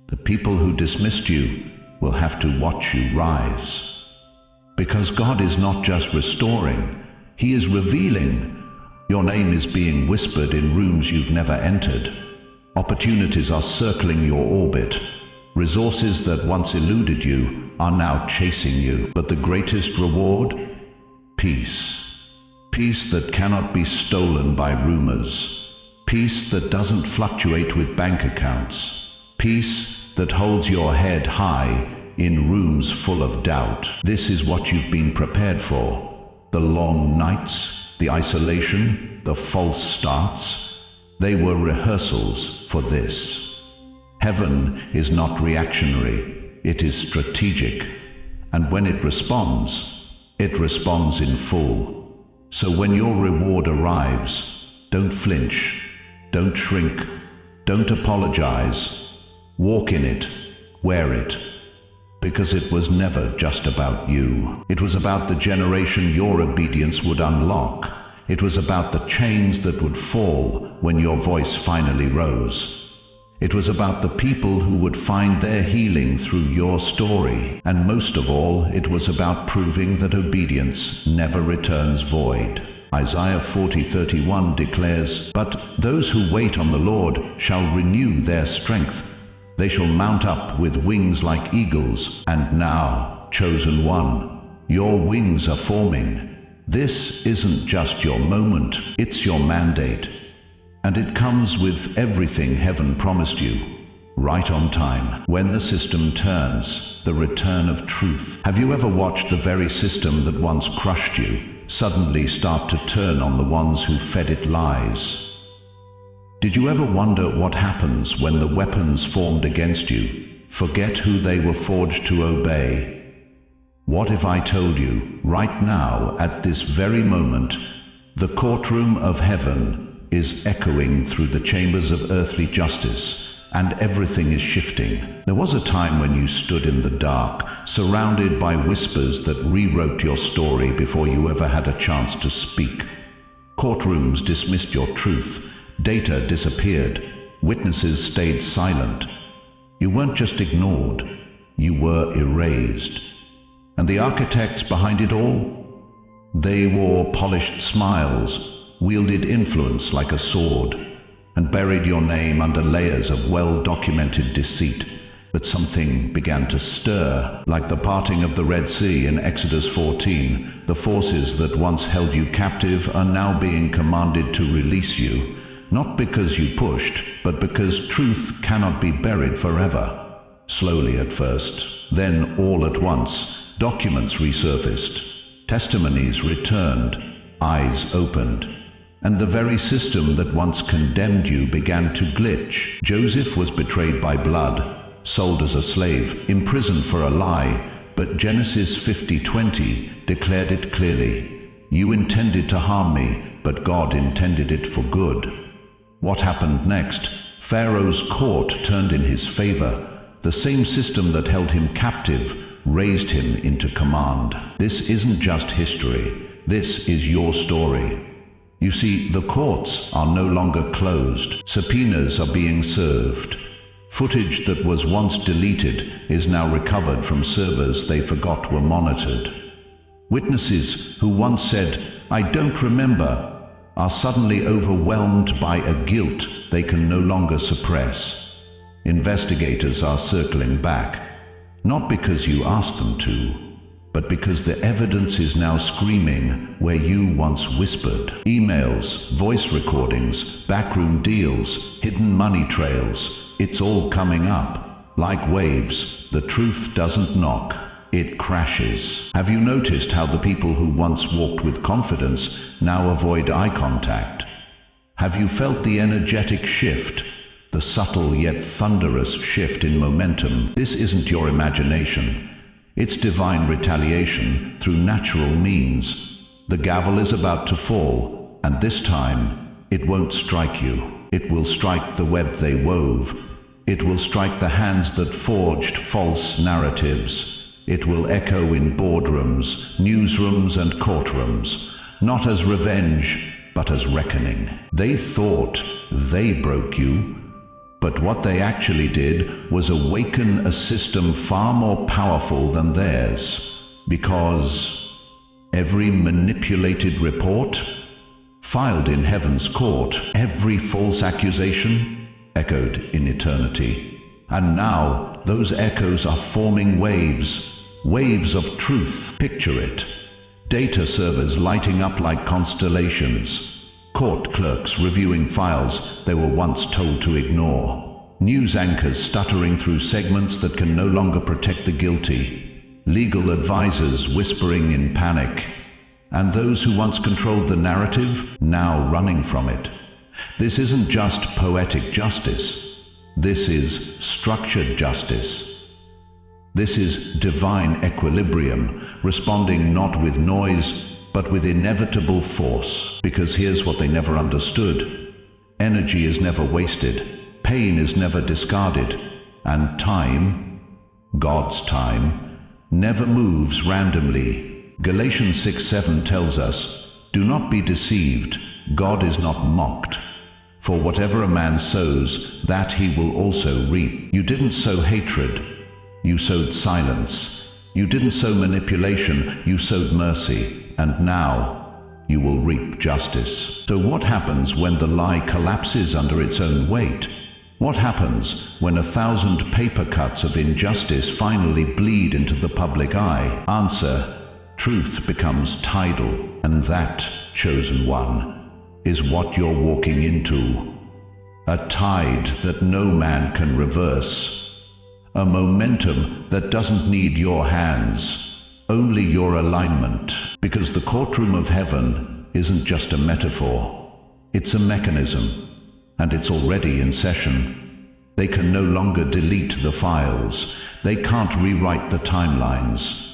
The people who dismissed you will have to watch you rise. Because God is not just restoring, He is revealing. Your name is being whispered in rooms you've never entered. Opportunities are circling your orbit. Resources that once eluded you are now chasing you. But the greatest reward? Peace. Peace that cannot be stolen by rumors. Peace that doesn't fluctuate with bank accounts. Peace that holds your head high in rooms full of doubt. This is what you've been prepared for. The long nights, the isolation, the false starts. They were rehearsals for this. Heaven is not reactionary, it is strategic. And when it responds in full. So when your reward arrives, don't flinch, don't shrink, don't apologize. Walk in it, wear it. Because it was never just about you. It was about the generation your obedience would unlock. It was about the chains that would fall when your voice finally rose. It was about the people who would find their healing through your story. And most of all, it was about proving that obedience never returns void. Isaiah 40:31 declares, But those who wait on the Lord shall renew their strength. They shall mount up with wings like eagles. And now, chosen one, your wings are forming. This isn't just your moment, it's your mandate. And it comes with everything heaven promised you. right on time. When the system turns, the return of truth. Have you ever watched the very system that once crushed you suddenly start to turn on the ones who fed it lies? Did you ever wonder what happens when the weapons formed against you forget who they were forged to obey? What if I told you, right now, at this very moment, the courtroom of heaven is echoing through the chambers of earthly justice, and everything is shifting? There was a time when you stood in the dark, surrounded by whispers that rewrote your story before you ever had a chance to speak. Courtrooms dismissed your truth, data disappeared, witnesses stayed silent. You weren't just ignored, you were erased. And the architects behind it all? They wore polished smiles, wielded influence like a sword, and buried your name under layers of well-documented deceit. But something began to stir, like the parting of the Red Sea in Exodus 14. The forces that once held you captive are now being commanded to release you, not because you pushed, but because truth cannot be buried forever. Slowly at first, then all at once, documents resurfaced, testimonies returned, eyes opened, and the very system that once condemned you began to glitch. Joseph was betrayed by blood, sold as a slave, imprisoned for a lie, but Genesis 50:20 declared it clearly. You intended to harm me, but God intended it for good. What happened next? Pharaoh's court turned in his favor. The same system that held him captive raised him into command. This isn't just history. This is your story. You see, the courts are no longer closed. Subpoenas are being served. Footage that was once deleted is now recovered from servers they forgot were monitored. Witnesses who once said, "I don't remember," are suddenly overwhelmed by a guilt they can no longer suppress. Investigators are circling back, not because you asked them to, but because the evidence is now screaming where you once whispered. Emails, voice recordings, backroom deals, hidden money trails, it's all coming up. Like waves, the truth doesn't knock, it crashes. Have you noticed how the people who once walked with confidence now avoid eye contact? Have you felt the energetic shift? The subtle yet thunderous shift in momentum? This isn't your imagination. It's divine retaliation through natural means. The gavel is about to fall, and this time, it won't strike you. It will strike the web they wove. It will strike the hands that forged false narratives. It will echo in boardrooms, newsrooms, and courtrooms, not as revenge, but as reckoning. They thought they broke you, but what they actually did was awaken a system far more powerful than theirs, because every manipulated report filed in heaven's court, every false accusation echoed in eternity. And now those echoes are forming waves, waves of truth. Picture it. Data servers lighting up like constellations. Court clerks reviewing files they were once told to ignore. News anchors stuttering through segments that can no longer protect the guilty. Legal advisors whispering in panic. And those who once controlled the narrative, now running from it. This isn't just poetic justice. This is structured justice. This is divine equilibrium, responding not with noise, but with inevitable force. Because here's what they never understood. Energy is never wasted, pain is never discarded, and time, God's time, never moves randomly. Galatians 6:7 tells us, "Do not be deceived, God is not mocked. For whatever a man sows, that he will also reap." You didn't sow hatred, you sowed silence. You didn't sow manipulation, you sowed mercy. And now, you will reap justice. So what happens when the lie collapses under its own weight? What happens when 1,000 paper cuts of injustice finally bleed into the public eye? Answer: truth becomes tidal, and that, chosen one, is what you're walking into. a tide that no man can reverse, a momentum that doesn't need your hands, only your alignment, because the courtroom of heaven isn't just a metaphor, it's a mechanism, and it's already in session. They can no longer delete the files, they can't rewrite the timelines.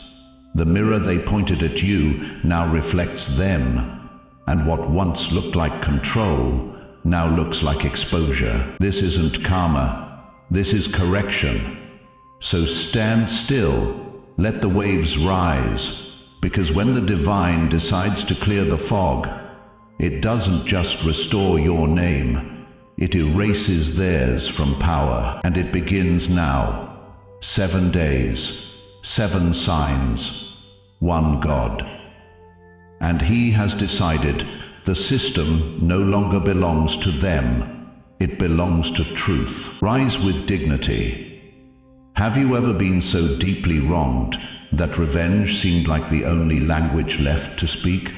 The mirror they pointed at you now reflects them, and what once looked like control now looks like exposure. This isn't karma, this is correction. So stand still, let the waves rise, because when the divine decides to clear the fog, it doesn't just restore your name, it erases theirs from power, and it begins now. 7 days, 7 signs, 1 God. And he has decided the system no longer belongs to them, it belongs to truth. Rise with dignity. Have you ever been so deeply wronged that revenge seemed like the only language left to speak?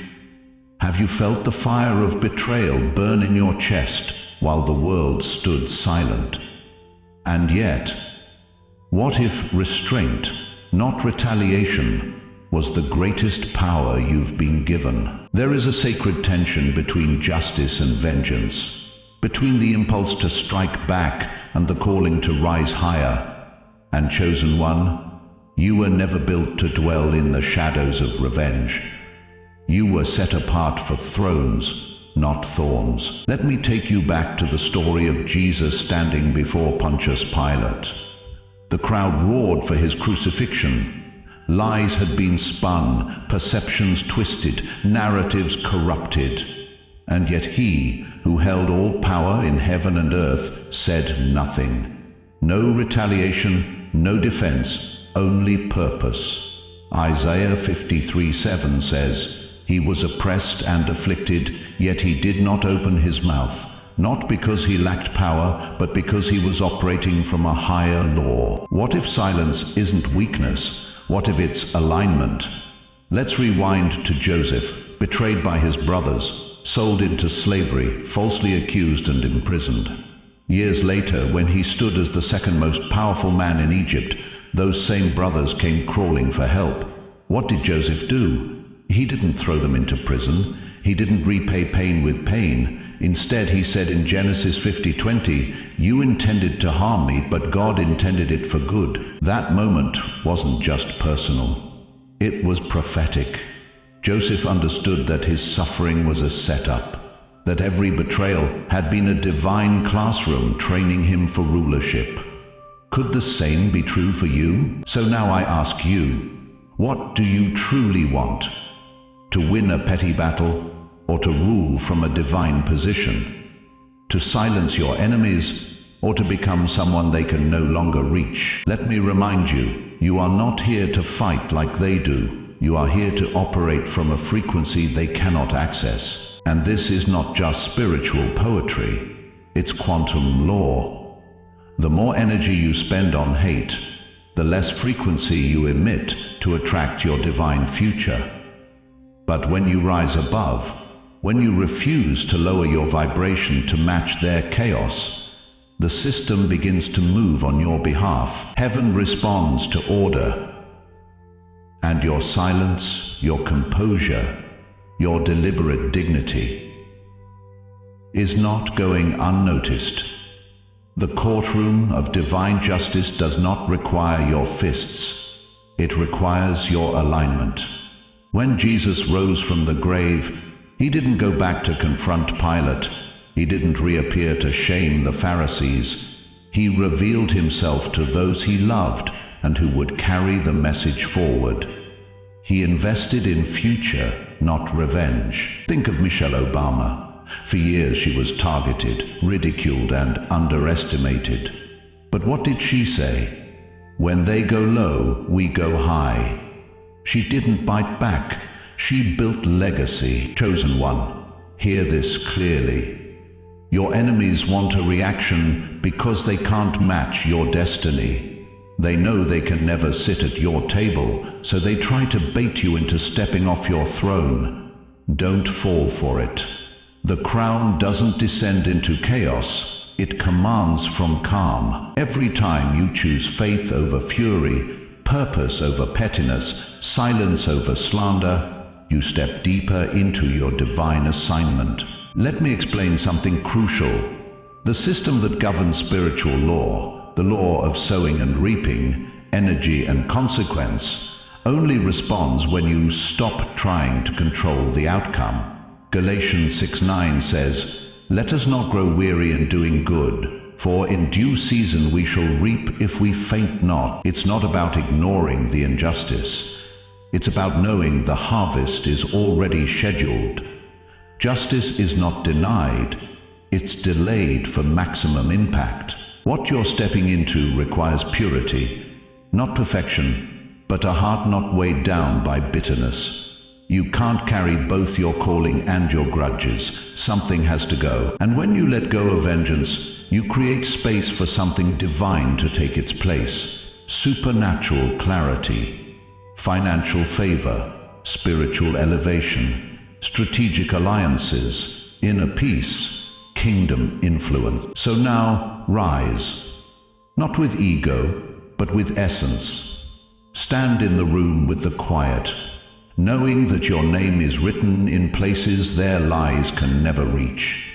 Have you felt the fire of betrayal burn in your chest while the world stood silent? And yet, what if restraint, not retaliation, was the greatest power you've been given? There is a sacred tension between justice and vengeance, between the impulse to strike back and the calling to rise higher. And chosen one, you were never built to dwell in the shadows of revenge. You were set apart for thrones, not thorns. Let me take you back to the story of Jesus standing before Pontius Pilate. The crowd roared for his crucifixion. Lies had been spun, perceptions twisted, narratives corrupted. And yet he, who held all power in heaven and earth, said nothing. No retaliation, no defense, only purpose. Isaiah 53:7 says, "He was oppressed and afflicted, yet he did not open his mouth, not because he lacked power, but because he was operating from a higher law." What if silence isn't weakness? What if it's alignment? Let's rewind to Joseph, betrayed by his brothers, sold into slavery, falsely accused and imprisoned. Years later, when he stood as the second most powerful man in Egypt, those same brothers came crawling for help. What did Joseph do? He didn't throw them into prison. He didn't repay pain with pain. Instead, he said in Genesis 50:20, "You intended to harm me, but God intended it for good." That moment wasn't just personal. It was prophetic. Joseph understood that his suffering was a setup, that every betrayal had been a divine classroom training him for rulership. Could the same be true for you? So now I ask you, what do you truly want? To win a petty battle, or to rule from a divine position? To silence your enemies, or to become someone they can no longer reach? Let me remind you, you are not here to fight like they do. You are here to operate from a frequency they cannot access. And this is not just spiritual poetry, it's quantum law. The more energy you spend on hate, the less frequency you emit to attract your divine future. But when you rise above, when you refuse to lower your vibration to match their chaos, the system begins to move on your behalf. Heaven responds to order. And your silence, your composure, your deliberate dignity is not going unnoticed. The courtroom of divine justice does not require your fists. It requires your alignment. When Jesus rose from the grave, he didn't go back to confront Pilate. He didn't reappear to shame the Pharisees. He revealed himself to those he loved and who would carry the message forward. He invested in future, not revenge. Think of Michelle Obama. For years she was targeted, ridiculed, and underestimated. But what did she say? "When they go low, we go high." She didn't bite back. She built legacy. Chosen one, hear this clearly. Your enemies want a reaction because they can't match your destiny. They know they can never sit at your table, so they try to bait you into stepping off your throne. Don't fall for it. The crown doesn't descend into chaos, it commands from calm. Every time you choose faith over fury, purpose over pettiness, silence over slander, you step deeper into your divine assignment. Let me explain something crucial. The system that governs spiritual law, the law of sowing and reaping, energy and consequence, only responds when you stop trying to control the outcome. Galatians 6:9 says, "Let us not grow weary in doing good, for in due season we shall reap if we faint not." It's not about ignoring the injustice. It's about knowing the harvest is already scheduled. Justice is not denied, it's delayed for maximum impact. What you're stepping into requires purity, not perfection, but a heart not weighed down by bitterness. You can't carry both your calling and your grudges. Something has to go. And when you let go of vengeance, you create space for something divine to take its place. Supernatural clarity, financial favor, spiritual elevation, strategic alliances, inner peace, kingdom influence. So now, rise. Not with ego, but with essence. Stand in the room with the quiet, knowing that your name is written in places their lies can never reach.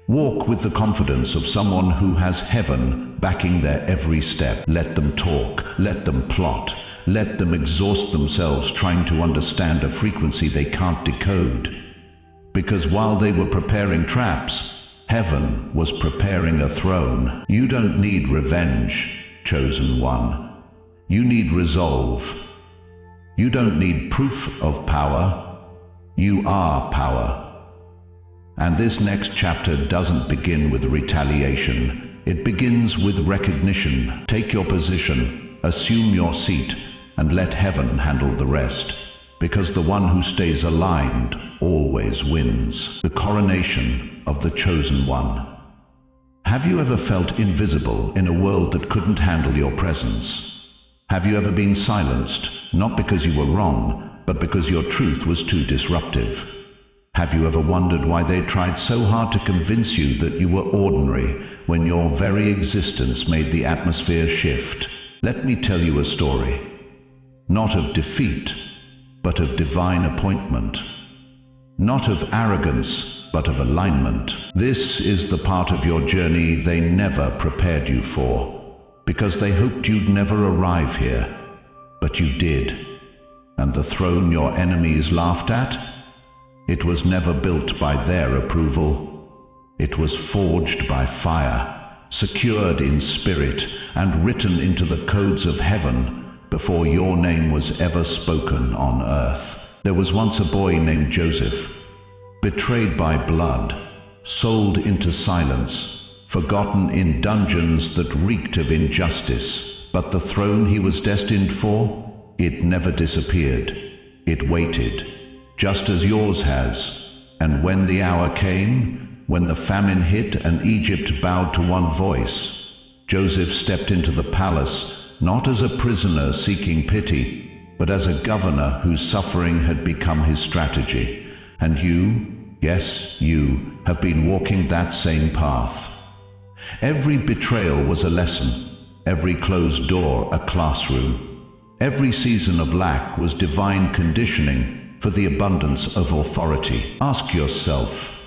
Walk with the confidence of someone who has heaven backing their every step. Let them talk, let them plot, let them exhaust themselves trying to understand a frequency they can't decode. Because while they were preparing traps, heaven was preparing a throne. You don't need revenge, chosen one. You need resolve. You don't need proof of power. You are power. And this next chapter doesn't begin with retaliation. It begins with recognition. Take your position, assume your seat, and let heaven handle the rest. Because the one who stays aligned always wins. The coronation of the chosen one. Have you ever felt invisible in a world that couldn't handle your presence? Have you ever been silenced, not because you were wrong, but because your truth was too disruptive? Have you ever wondered why they tried so hard to convince you that you were ordinary when your very existence made the atmosphere shift? Let me tell you a story. Not of defeat, but of divine appointment. Not of arrogance, but of alignment. This is the part of your journey they never prepared you for, because they hoped you'd never arrive here. But you did. And the throne your enemies laughed at? It was never built by their approval. It was forged by fire, secured in spirit, and written into the codes of heaven before your name was ever spoken on earth. There was once a boy named Joseph, betrayed by blood, sold into silence, forgotten in dungeons that reeked of injustice. But the throne he was destined for, it never disappeared. It waited, just as yours has. And when the hour came, when the famine hit and Egypt bowed to one voice, Joseph stepped into the palace, not as a prisoner seeking pity, but as a governor whose suffering had become his strategy. And you, yes, you, have been walking that same path. Every betrayal was a lesson, every closed door a classroom. Every season of lack was divine conditioning for the abundance of authority. Ask yourself,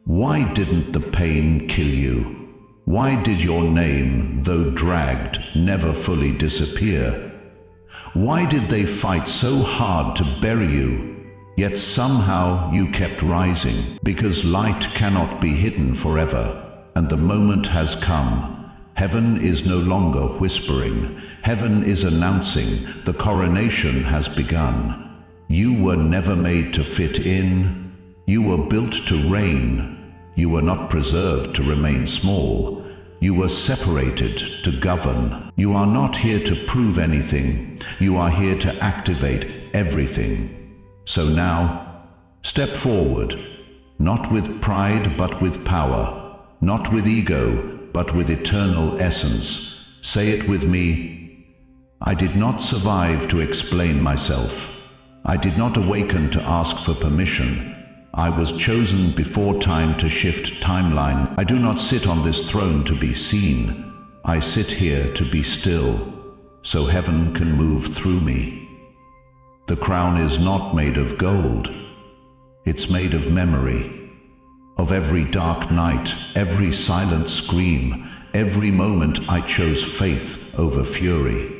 why didn't the pain kill you? Why did your name, though dragged, never fully disappear? Why did they fight so hard to bury you, yet somehow you kept rising? Because light cannot be hidden forever. And the moment has come. Heaven is no longer whispering. Heaven is announcing the coronation has begun. You were never made to fit in. You were built to reign. You were not preserved to remain small. You were separated to govern. You are not here to prove anything. You are here to activate everything. So now, step forward, not with pride but with power. Not with ego, but with eternal essence. Say it with me. I did not survive to explain myself. I did not awaken to ask for permission. I was chosen before time to shift timeline. I do not sit on this throne to be seen. I sit here to be still, so heaven can move through me. The crown is not made of gold. It's made of memory, of every dark night, every silent scream, every moment I chose faith over fury.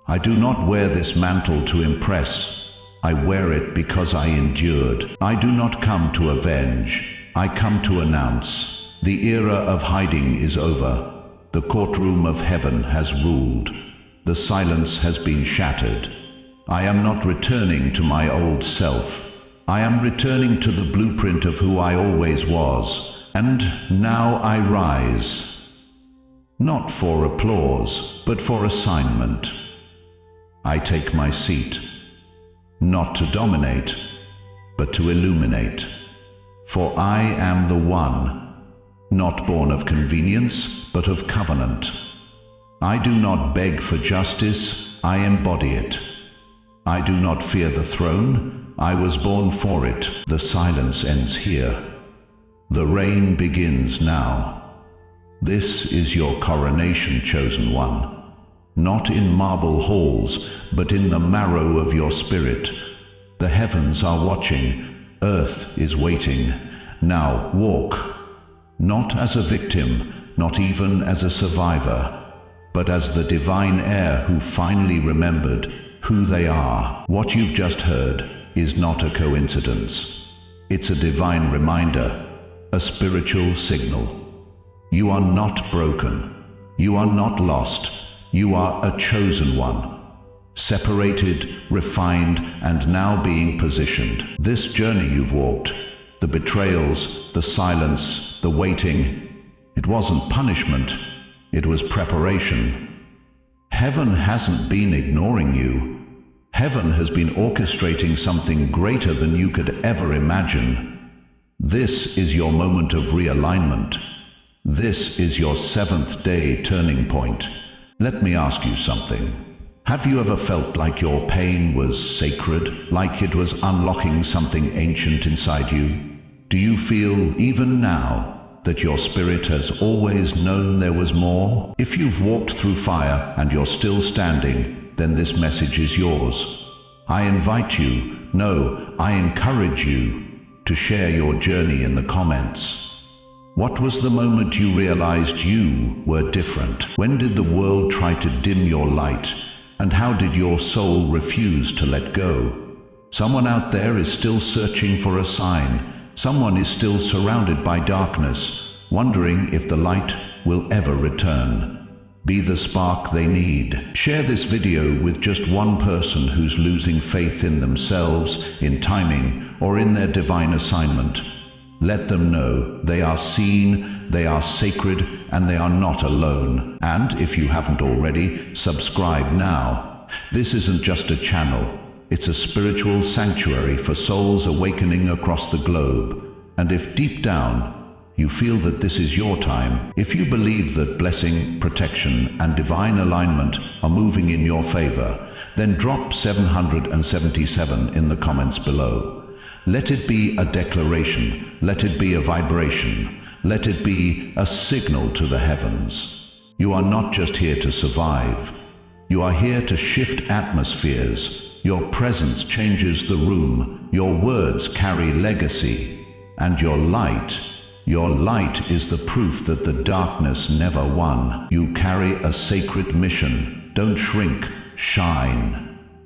I do not wear this mantle to impress. I wear it because I endured. I do not come to avenge. I come to announce. The era of hiding is over. The courtroom of heaven has ruled. The silence has been shattered. I am not returning to my old self. I am returning to the blueprint of who I always was. And now I rise. Not for applause, but for assignment. I take my seat. Not to dominate, but to illuminate. For I am the one, not born of convenience, but of covenant. I do not beg for justice, I embody it. I do not fear the throne, I was born for it. The silence ends here. The reign begins now. This is your coronation, chosen one. Not in marble halls, but in the marrow of your spirit. The heavens are watching, earth is waiting. Now walk, not as a victim, not even as a survivor, but as the divine heir who finally remembered who they are. What you've just heard is not a coincidence. It's a divine reminder, a spiritual signal. You are not broken. You are not lost. You are a chosen one, separated, refined, and now being positioned. This journey you've walked, the betrayals, the silence, the waiting, it wasn't punishment, it was preparation. Heaven hasn't been ignoring you. Heaven has been orchestrating something greater than you could ever imagine. This is your moment of realignment. This is your 7th day turning point. Let me ask you something. Have you ever felt like your pain was sacred, like it was unlocking something ancient inside you? Do you feel, even now, that your spirit has always known there was more? If you've walked through fire and you're still standing, then this message is yours. I invite you, no, I encourage you, to share your journey in the comments. What was the moment you realized you were different? When did the world try to dim your light? And how did your soul refuse to let go? Someone out there is still searching for a sign. Someone is still surrounded by darkness, wondering if the light will ever return. Be the spark they need. Share this video with just one person who's losing faith in themselves, in timing, or in their divine assignment. Let them know they are seen, they are sacred, and they are not alone. And if you haven't already, subscribe now. This isn't just a channel. It's a spiritual sanctuary for souls awakening across the globe. And if deep down you feel that this is your time, if you believe that blessing, protection, and divine alignment are moving in your favor, then drop 777 in the comments below. Let it be a declaration, let it be a vibration, let it be a signal to the heavens. You are not just here to survive. You are here to shift atmospheres. Your presence changes the room. Your words carry legacy. And your light is the proof that the darkness never won. You carry a sacred mission. Don't shrink, shine.